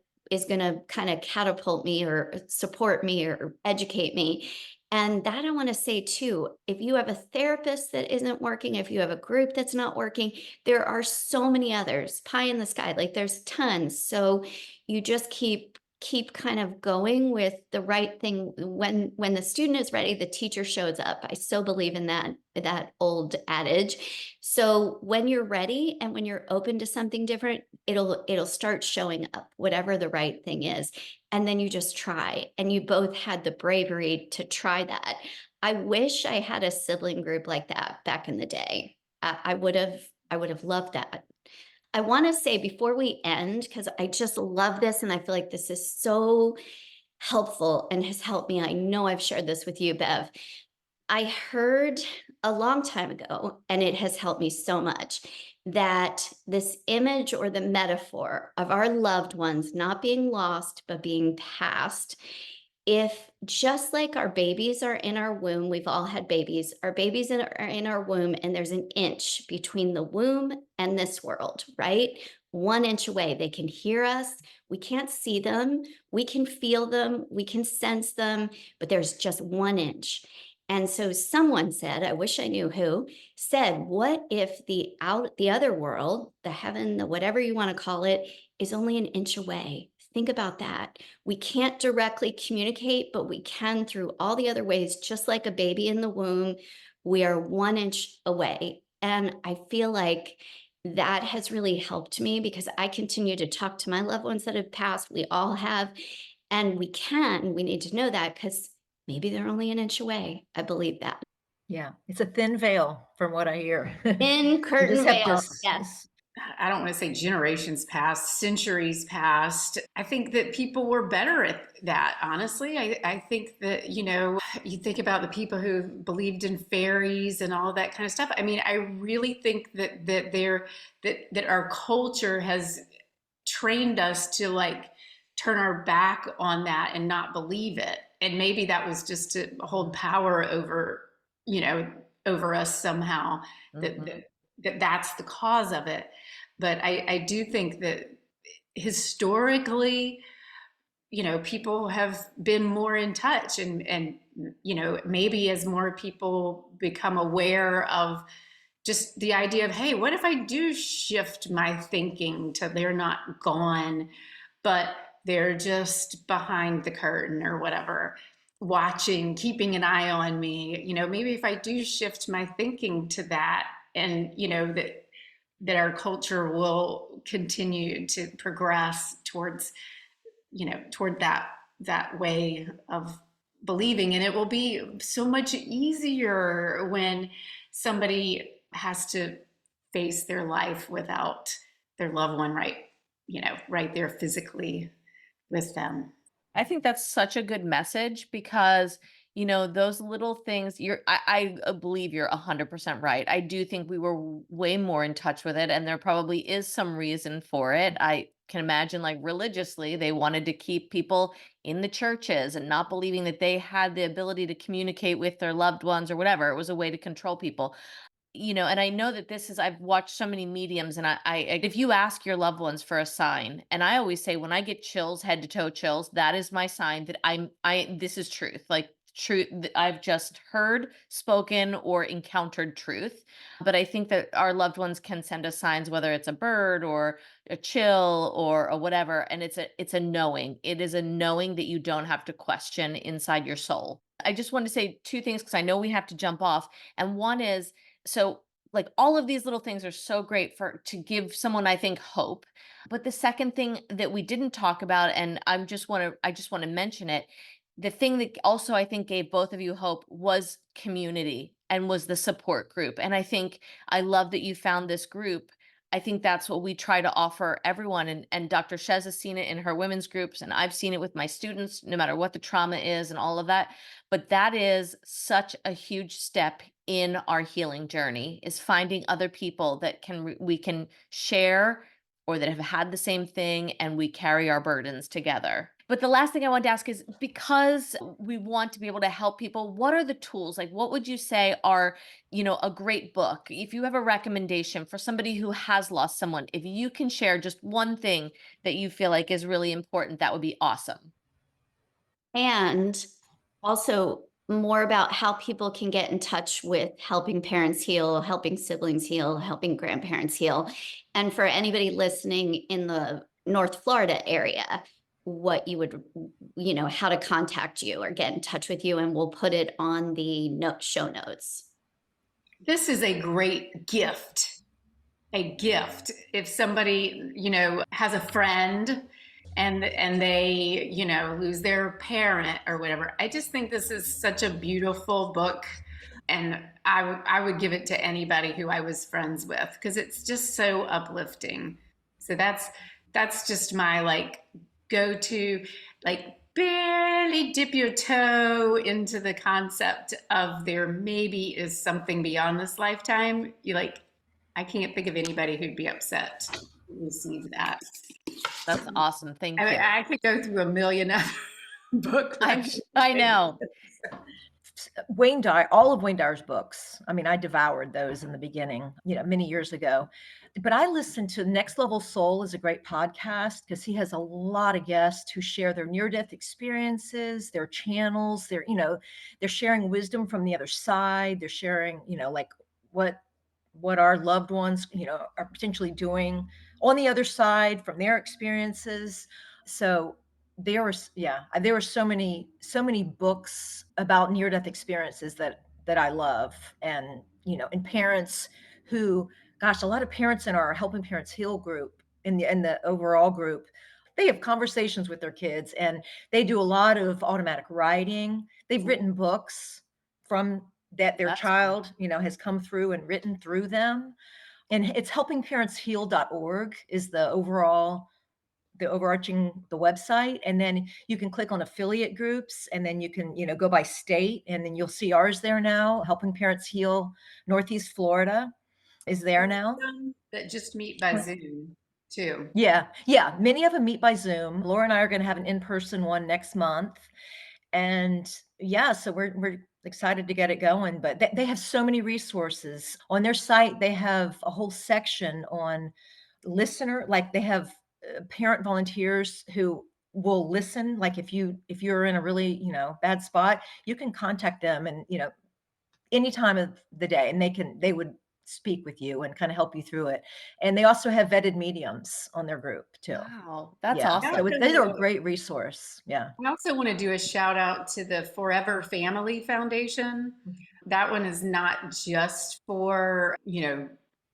kind of catapult me or support me or educate me. And that I want to say too, if you have a therapist that isn't working, if you have a group that's not working, there are so many others, pie in the sky, like there's tons. So you just keep kind of going with the right thing. When the student is ready, the teacher shows up. I so believe in that old adage. So when you're ready and when you're open to something different, it'll start showing up, whatever the right thing is. And then you just try. And you both had the bravery to try that. I wish I had a sibling group like that back in the day. I would have loved that. I want to say before we end, because I just love this and I feel like this is so helpful and has helped me. I know I've shared this with you, Bev. I heard a long time ago, and it has helped me so much, that this image or the metaphor of our loved ones not being lost, but being passed, if just like our babies are in our womb, we've all had babies, our babies are in our womb, and there's an inch between the womb and this world, right? 1 inch away. They can hear us. We can't see them. We can feel them. We can sense them, but there's just 1 inch. And so someone said, I wish I knew who, said, what if the other world, the heaven, the whatever you want to call it, is only an inch away? Think about that. We can't directly communicate, but we can through all the other ways, just like a baby in the womb. We are 1 inch away. And I feel like that has really helped me because I continue to talk to my loved ones that have passed. We all have. And we need to know that because maybe they're only an inch away. I believe that. Yeah, it's a thin veil from what I hear. Thin You curtain just have veil. to Yes. I don't want to say generations past, centuries past. I think that people were better at that, honestly. I think that, you think about the people who believed in fairies and all that kind of stuff. I mean, I really think that our culture has trained us to like turn our back on that and not believe it. And maybe that was just to hold power over us somehow, that's the cause of it. But I do think that historically, people have been more in touch and maybe as more people become aware of just the idea of, hey, what if I do shift my thinking to they're not gone, but they're just behind the curtain or whatever, watching, keeping an eye on me, maybe if I do shift my thinking to that, and that our culture will continue to progress towards toward that way of believing. And it will be so much easier when somebody has to face their life without their loved one right there physically with them. I think that's such a good message because, those little things I believe you're 100% right. I do think we were way more in touch with it, and there probably is some reason for it. I can imagine, like, religiously, they wanted to keep people in the churches and not believing that they had the ability to communicate with their loved ones or whatever. It was a way to control people. And I know that I've watched so many mediums, and if you ask your loved ones for a sign, and I always say, when I get chills, head to toe chills, that is my sign that this is truth, like truth. I've just heard, spoken, or encountered truth. But I think that our loved ones can send us signs, whether it's a bird or a chill or a whatever. And it's a knowing. It is a knowing that you don't have to question inside your soul. I just want to say 2 things because I know we have to jump off. And one is, so like all of these little things are so great to give someone, I think, hope. But the second thing that we didn't talk about, and I just want to mention it, the thing that also I think gave both of you hope was community and was the support group. And I think I love that you found this group. I think that's what we try to offer everyone. And Dr. Chez has seen it in her women's groups, and I've seen it with my students, no matter what the trauma is and all of that. But that is such a huge step in our healing journey, is finding other people that we can share or that have had the same thing, and we carry our burdens together. But the last thing I wanted to ask is, because we want to be able to help people, what are the tools? Like, what would you say are, a great book? If you have a recommendation for somebody who has lost someone, if you can share just one thing that you feel like is really important, that would be awesome. And also more about how people can get in touch with helping parents heal, helping siblings heal, helping grandparents heal. And for anybody listening in the North Florida area, what you would, how to contact you or get in touch with you. And we'll put it on the show notes. This is a great gift. A gift. If somebody, has a friend and they, lose their parent or whatever. I just think this is such a beautiful book. And I would give it to anybody who I was friends with, because it's just so uplifting. So that's just my go-to, barely dip your toe into the concept of there maybe is something beyond this lifetime. I can't think of anybody who'd be upset to receive that. That's awesome. Thank you. I could go through a million other book. I know. All of Wayne Dyer's books. I mean, I devoured those in the beginning, many years ago. But I listened to Next Level Soul is a great podcast, because he has a lot of guests who share their near-death experiences, their channels, they're sharing wisdom from the other side. They're sharing, what our loved ones, are potentially doing on the other side from their experiences. So there were so many books about near-death experiences that I love. And and parents who, gosh, a lot of parents in our Helping Parents Heal group, in the overall group, they have conversations with their kids, and they do a lot of automatic writing. They've written books from that their That's child has come through and written through them. And it's helpingparentsheal.org is the overarching the website. And then you can click on affiliate groups, and then you can go by state, and then you'll see ours there now. Helping Parents Heal Northeast Florida is there now. That just meet by Zoom too. Yeah, many of them meet by Zoom. Laura and I are going to have an in-person one next month. And so we're excited to get it going. But they have so many resources on their site. They have a whole section on listener, they have parent volunteers who will listen. Like if you're in a really bad spot, you can contact them, and any time of the day, and they would speak with you and kind of help you through it. And they also have vetted mediums on their group too. Wow, that's Yeah. awesome. So those are a great resource. Yeah. I also want to do a shout out to the Forever Family Foundation. That one is not just for,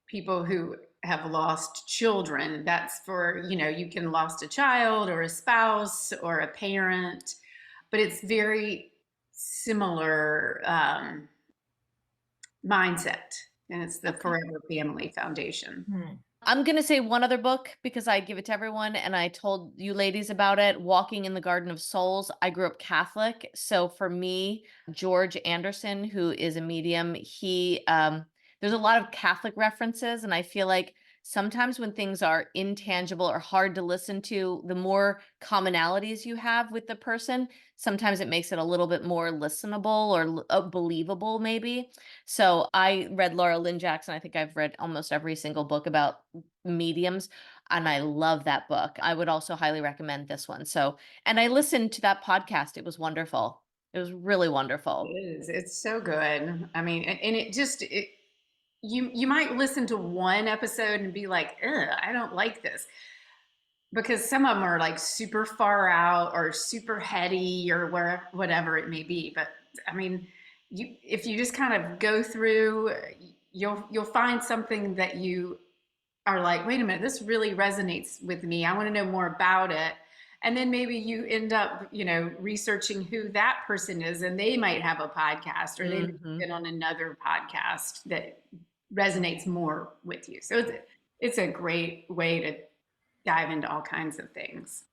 people who have lost children. That's for, you can lost a child or a spouse or a parent, but it's very similar mindset. And it's the Forever Family Foundation. I'm going to say one other book, because I give it to everyone, and I told you ladies about it, Walking in the Garden of Souls. I grew up Catholic. So for me, George Anderson, who is a medium, he, there's a lot of Catholic references. And I feel like sometimes when things are intangible or hard to listen to, the more commonalities you have with the person, sometimes it makes it a little bit more listenable or believable maybe. So I read Laura Lynn Jackson. I think I've read almost every single book about mediums, and I love that book. I would also highly recommend this one. So, and I listened to that podcast. It was wonderful. It was really wonderful. It is. It's so good. I mean, and you might listen to one episode and be like, ugh, I don't like this. Because some of them are super far out or super heady or whatever it may be. But I mean, if you just kind of go through, you'll find something that you are like, wait a minute, this really resonates with me. I want to know more about it. And then maybe you end up, researching who that person is, and they might have a podcast, or they've been on another podcast that resonates more with you. So it's a great way to dive into all kinds of things.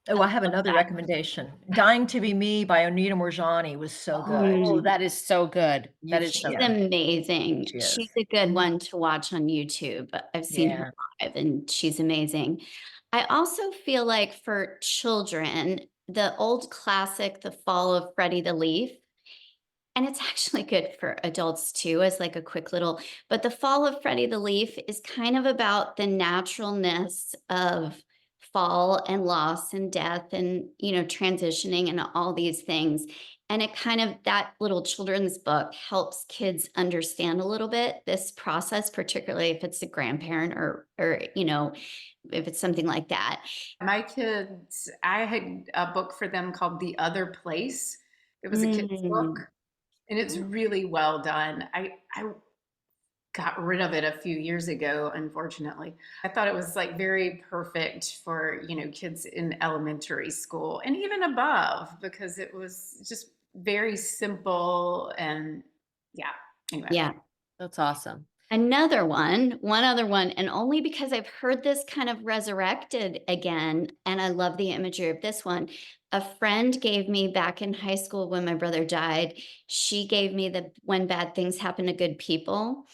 Oh, I have another recommendation. Dying to Be Me by Anita Moorjani was so good. Oh, that is so good. That is She's so good. amazing. She is. She's a good one to watch on YouTube. I've seen her live and she's amazing. I also feel like for children, the old classic, The Fall of Freddie the Leaf, and it's actually good for adults too, as like a quick little, but The Fall of Freddie the Leaf is kind of about the naturalness of fall and loss and death and, transitioning and all these things. And it kind of, that little children's book helps kids understand a little bit this process, particularly if it's a grandparent or, if it's something like that. My kids, I had a book for them called The Other Place. It was a kid's book, and it's really well done. I got rid of it a few years ago, unfortunately. I thought it was like very perfect for, kids in elementary school and even above, because it was just very simple and anyway. Yeah. That's awesome. One other one, and only because I've heard this kind of resurrected again, and I love the imagery of this one. A friend gave me back in high school when my brother died, she gave me the When Bad Things Happen to Good People.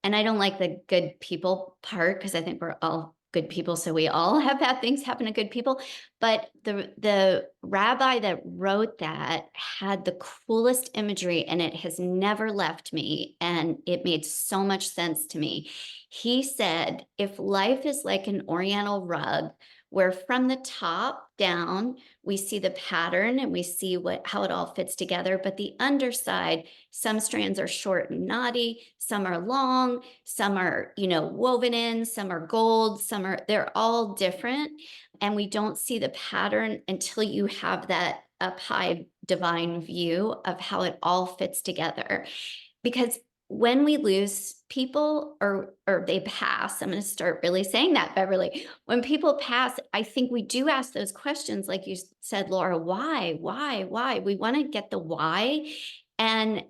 And I don't like the good people part because I think we're all good people, so we all have bad things happen to good people. But the rabbi that wrote that had the coolest imagery, and it has never left me, and it made so much sense to me. He said, if life is like an Oriental rug, where from the top down, we see the pattern and we see how it all fits together. But the underside, some strands are short and knotty, some are long, some are, woven in, some are gold, they're all different. And we don't see the pattern until you have that up high divine view of how it all fits together. Because when we lose people or they pass, I'm going to start really saying that, Beverly. When people pass, I think we do ask those questions, like you said, Laura, why? We want to get the why. And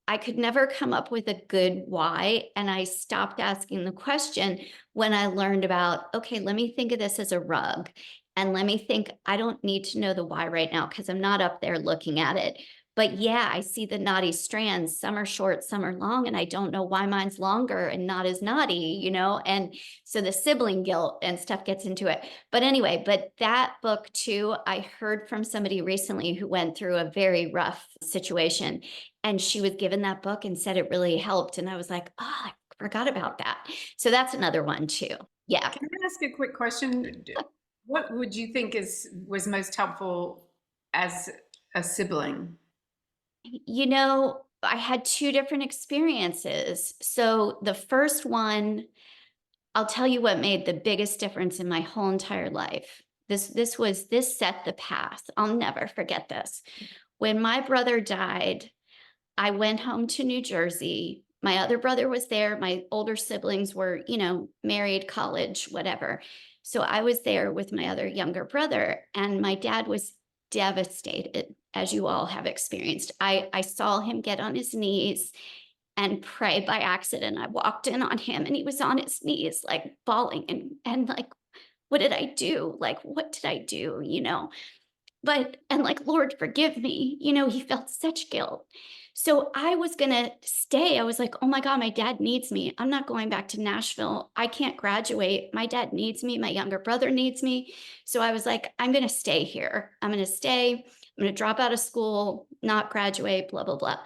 I could never come up with a good why. And I stopped asking the question when I learned about, okay, let me think of this as a rug. And let me think, I don't need to know the why right now because I'm not up there looking at it. But yeah, I see the knotty strands. Some are short, some are long, and I don't know why mine's longer and not as knotty, and so the sibling guilt and stuff gets into it. But anyway, that book too, I heard from somebody recently who went through a very rough situation, and she was given that book and said it really helped. And I was like, oh, I forgot about that. So that's another one too. Yeah. Can I ask a quick question? What would you think was most helpful as a sibling? I had two different experiences. So the first one, I'll tell you what made the biggest difference in my whole entire life. This set the path. I'll never forget this. When my brother died, I went home to New Jersey. My other brother was there. My older siblings were, married, college, whatever. So I was there with my other younger brother, and my dad was devastated, as you all have experienced. I saw him get on his knees and pray by accident. I walked in on him and he was on his knees, like bawling and like, what did I do? Like, what did I do? And like, Lord, forgive me. He felt such guilt. So I was going to stay. I was like, oh my God, my dad needs me. I'm not going back to Nashville. I can't graduate. My dad needs me. My younger brother needs me. So I was like, I'm going to stay here. I'm going to stay. I'm going to drop out of school, not graduate, blah, blah, blah.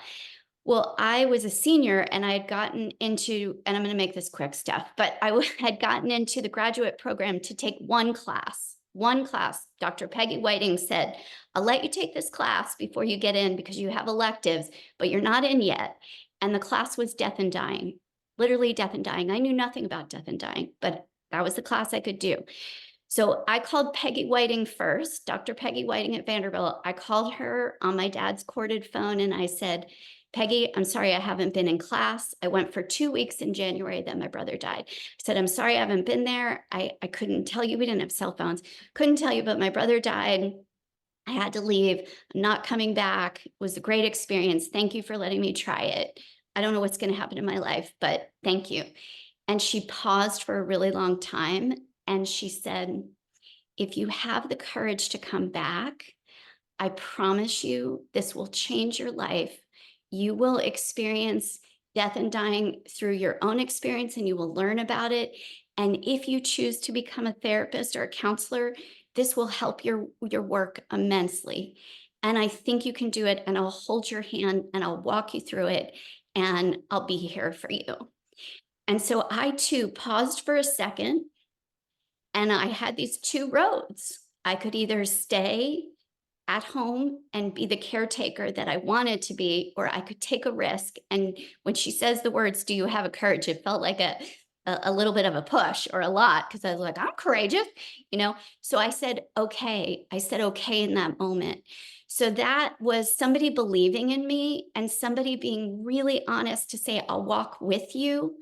Well, I was a senior and I had gotten into, and I'm going to make this quick stuff, but I had gotten into the graduate program to take one class. Dr. Peggy Whiting said, I'll let you take this class before you get in because you have electives, but you're not in yet. And the class was death and dying, literally death and dying. I knew nothing about death and dying, but that was the class I could do. So I called Peggy Whiting first, Dr. Peggy Whiting at Vanderbilt. I called her on my dad's corded phone and I said, Peggy, I'm sorry I haven't been in class. I went for 2 weeks in January, then my brother died. I said, I'm sorry I haven't been there. I couldn't tell you. We didn't have cell phones. Couldn't tell you, but my brother died. I had to leave. I'm not coming back. It was a great experience. Thank you for letting me try it. I don't know what's going to happen in my life, but thank you. And she paused for a really long time. And she said, if you have the courage to come back, I promise you this will change your life. You will experience death and dying through your own experience, and you will learn about it. And if you choose to become a therapist or a counselor, this will help your work immensely. And I think you can do it, and I'll hold your hand and I'll walk you through it, and I'll be here for you. And so I too paused for a second, and I had these two roads. I could either stay at home and be the caretaker that I wanted to be, or I could take a risk. And when she says the words, do you have a courage? It felt like a little bit of a push, or a lot, because I was like, I'm courageous, So I said, okay. I said, okay in that moment. So that was somebody believing in me and somebody being really honest to say, I'll walk with you.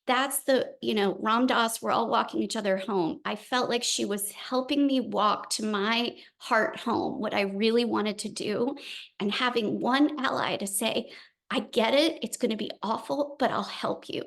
That's Ram Dass, we're all walking each other home. I felt like she was helping me walk to my heart home, what I really wanted to do, and having one ally to say, I get it. It's going to be awful, but I'll help you.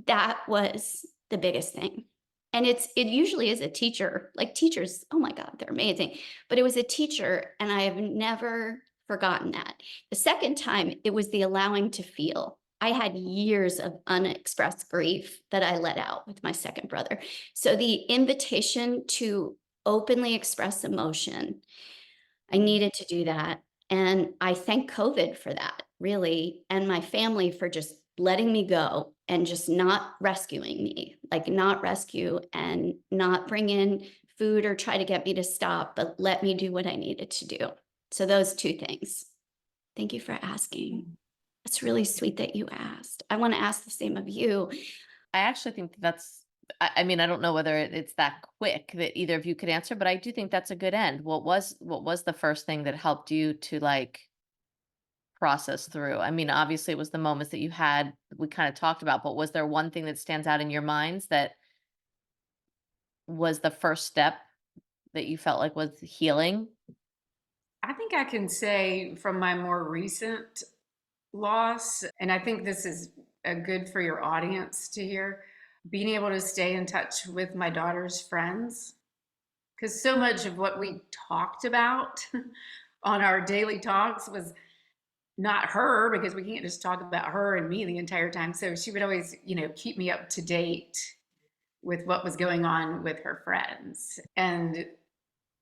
That was the biggest thing. And it usually is a teacher. Like teachers, oh my God, they're amazing. But it was a teacher, and I have never forgotten that. The second time, it was the allowing to feel. I had years of unexpressed grief that I let out with my second brother. So the invitation to openly express emotion, I needed to do that. And I thank COVID for that, really, and my family for just letting me go and just not rescuing me, like not rescue and not bring in food or try to get me to stop, but let me do what I needed to do. So those two things. Thank you for asking. It's really sweet that you asked. I want to ask the same of you. I actually think that's, I mean, I don't know whether it's that quick that either of you could answer, but I do think that's a good end. What was the first thing that helped you to like process through? I mean, obviously it was the moments that you had, we kind of talked about, but was there one thing that stands out in your minds that was the first step that you felt like was healing? I think I can say from my more recent loss, and I think this is good for your audience to hear, being able to stay in touch with my daughter's friends, because so much of what we talked about on our daily talks was not her, because we can't just talk about her and me the entire time. So she would always, keep me up to date with what was going on with her friends. And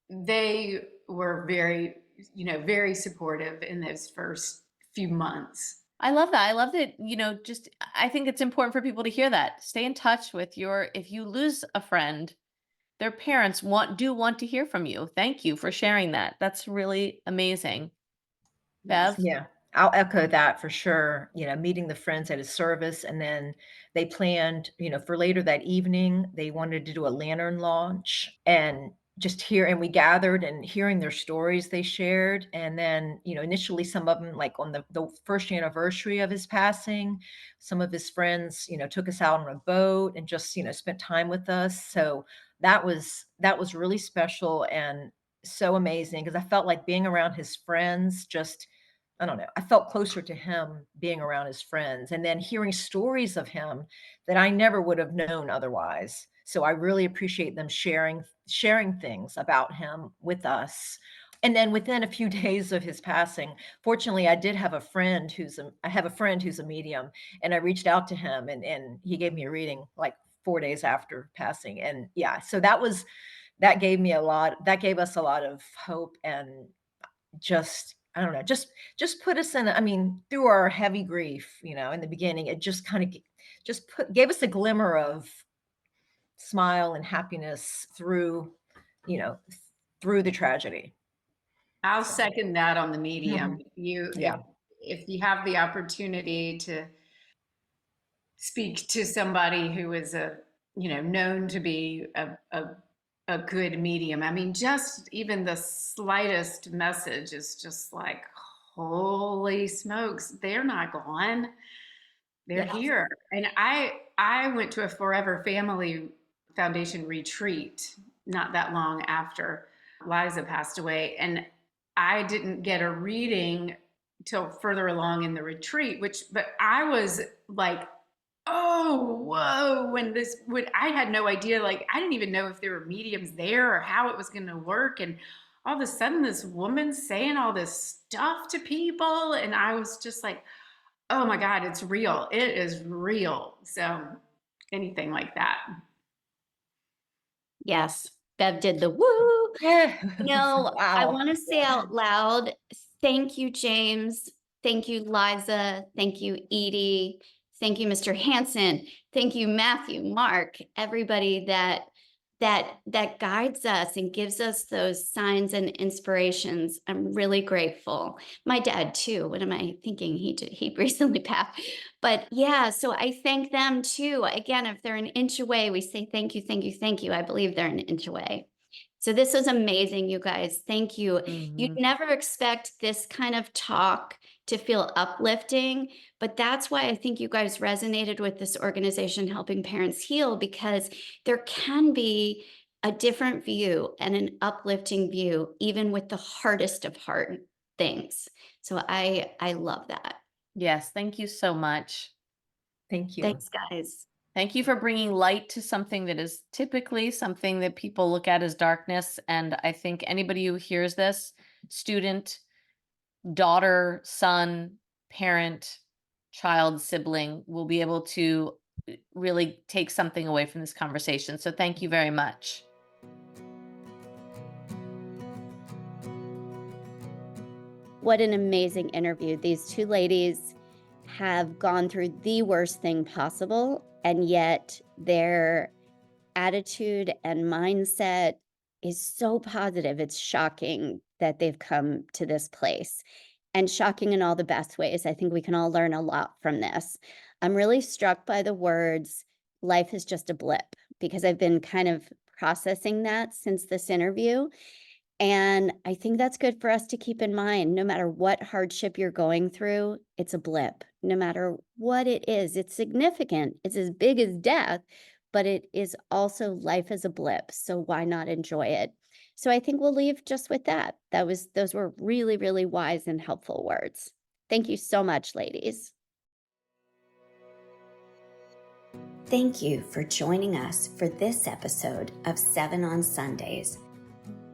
they were very, very supportive in those first few months. I love that. I love that, I think it's important for people to hear that. Stay in touch with if you lose a friend, their parents do want to hear from you. Thank you for sharing that. That's really amazing. Bev? Yeah, I'll echo that for sure. Meeting the friends at his service, and then they planned, for later that evening, they wanted to do a lantern launch, and and we gathered and hearing their stories they shared. And then, initially some of them, like on the first anniversary of his passing, some of his friends, took us out on a boat and just, spent time with us. So that was really special and so amazing, because I felt like being around his friends, just I don't know, I felt closer to him being around his friends, and then hearing stories of him that I never would have known otherwise. So I really appreciate them sharing things about him with us. And then within a few days of his passing, fortunately, I have a friend who's a medium, and I reached out to him, and he gave me a reading like 4 days after passing. And yeah, so that gave us a lot of hope, and just I don't know, just put us in, I mean, through our heavy grief, in the beginning, it just kind of gave us a glimmer of smile and happiness through, you know, through the tragedy. I'll So, second that on the medium. yeah. If you have the opportunity to speak to somebody who is known to be a good medium. I mean, just even the slightest message is just like, holy smokes, they're not gone. They're Yes. here. And I went to a Forever Family Foundation retreat not that long after Liza passed away. And I didn't get a reading till further along in the retreat, but I was like, oh, whoa, when I had no idea, like, I didn't even know if there were mediums there or how it was going to work. And all of a sudden this woman's saying all this stuff to people. And I was just like, oh my God, it's real. It is real. So anything like that. Yes. Bev did the woo. No, I Wow. want to say out loud, thank you, James. Thank you, Liza. Thank you, Edie. Thank you, Mr. Hanson. Thank you, Matthew, Mark, everybody that guides us and gives us those signs and inspirations. I'm really grateful. My dad too. What am I thinking? He recently passed. But yeah, so I thank them too. Again, if they're an inch away, we say thank you, thank you, thank you. I believe they're an inch away. So this was amazing, you guys. Thank you. You'd never expect this kind of talk to feel uplifting, but that's why I think you guys resonated with this organization, Helping Parents Heal, because there can be a different view and an uplifting view, even with the hardest of hard things. So I love that. Yes, thank you so much. Thank you. Thanks, guys. Thank you for bringing light to something that is typically something that people look at as darkness. And I think anybody who hears this, student, daughter, son, parent, child, sibling, will be able to really take something away from this conversation. So thank you very much. What an amazing interview. These two ladies have gone through the worst thing possible, and yet their attitude and mindset is so positive. It's shocking that they've come to this place, and shocking in all the best ways. I think we can all learn a lot from this. I'm really struck by the words, life is just a blip, because I've been kind of processing that since this interview. And I think that's good for us to keep in mind. No matter what hardship you're going through, it's a blip. No matter what it is, it's significant. It's as big as death, but it is also life as a blip. So why not enjoy it? So I think we'll leave just with that. Those were really, really wise and helpful words. Thank you so much, ladies. Thank you for joining us for this episode of 7 on Sundays.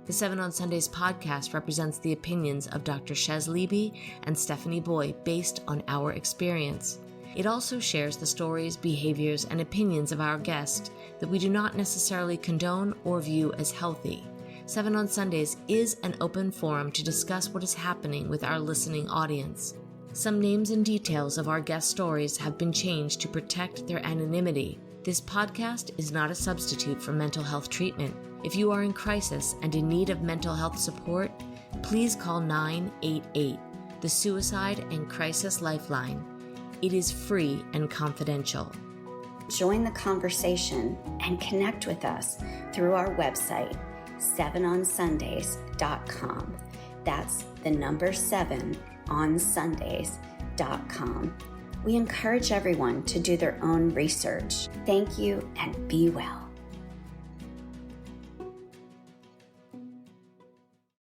The 7 on Sundays podcast represents the opinions of Dr. Chez Leeby and Stephanie Boye based on our experience. It also shares the stories, behaviors, and opinions of our guests that we do not necessarily condone or view as healthy. 7 on Sundays is an open forum to discuss what is happening with our listening audience. Some names and details of our guest stories have been changed to protect their anonymity. This podcast is not a substitute for mental health treatment. If you are in crisis and in need of mental health support, please call 988, the Suicide and Crisis Lifeline. It is free and confidential. Join the conversation and connect with us through our website, 7onsundays.com. That's the number 7 on Sundays.com. We encourage everyone to do their own research. Thank you and be well.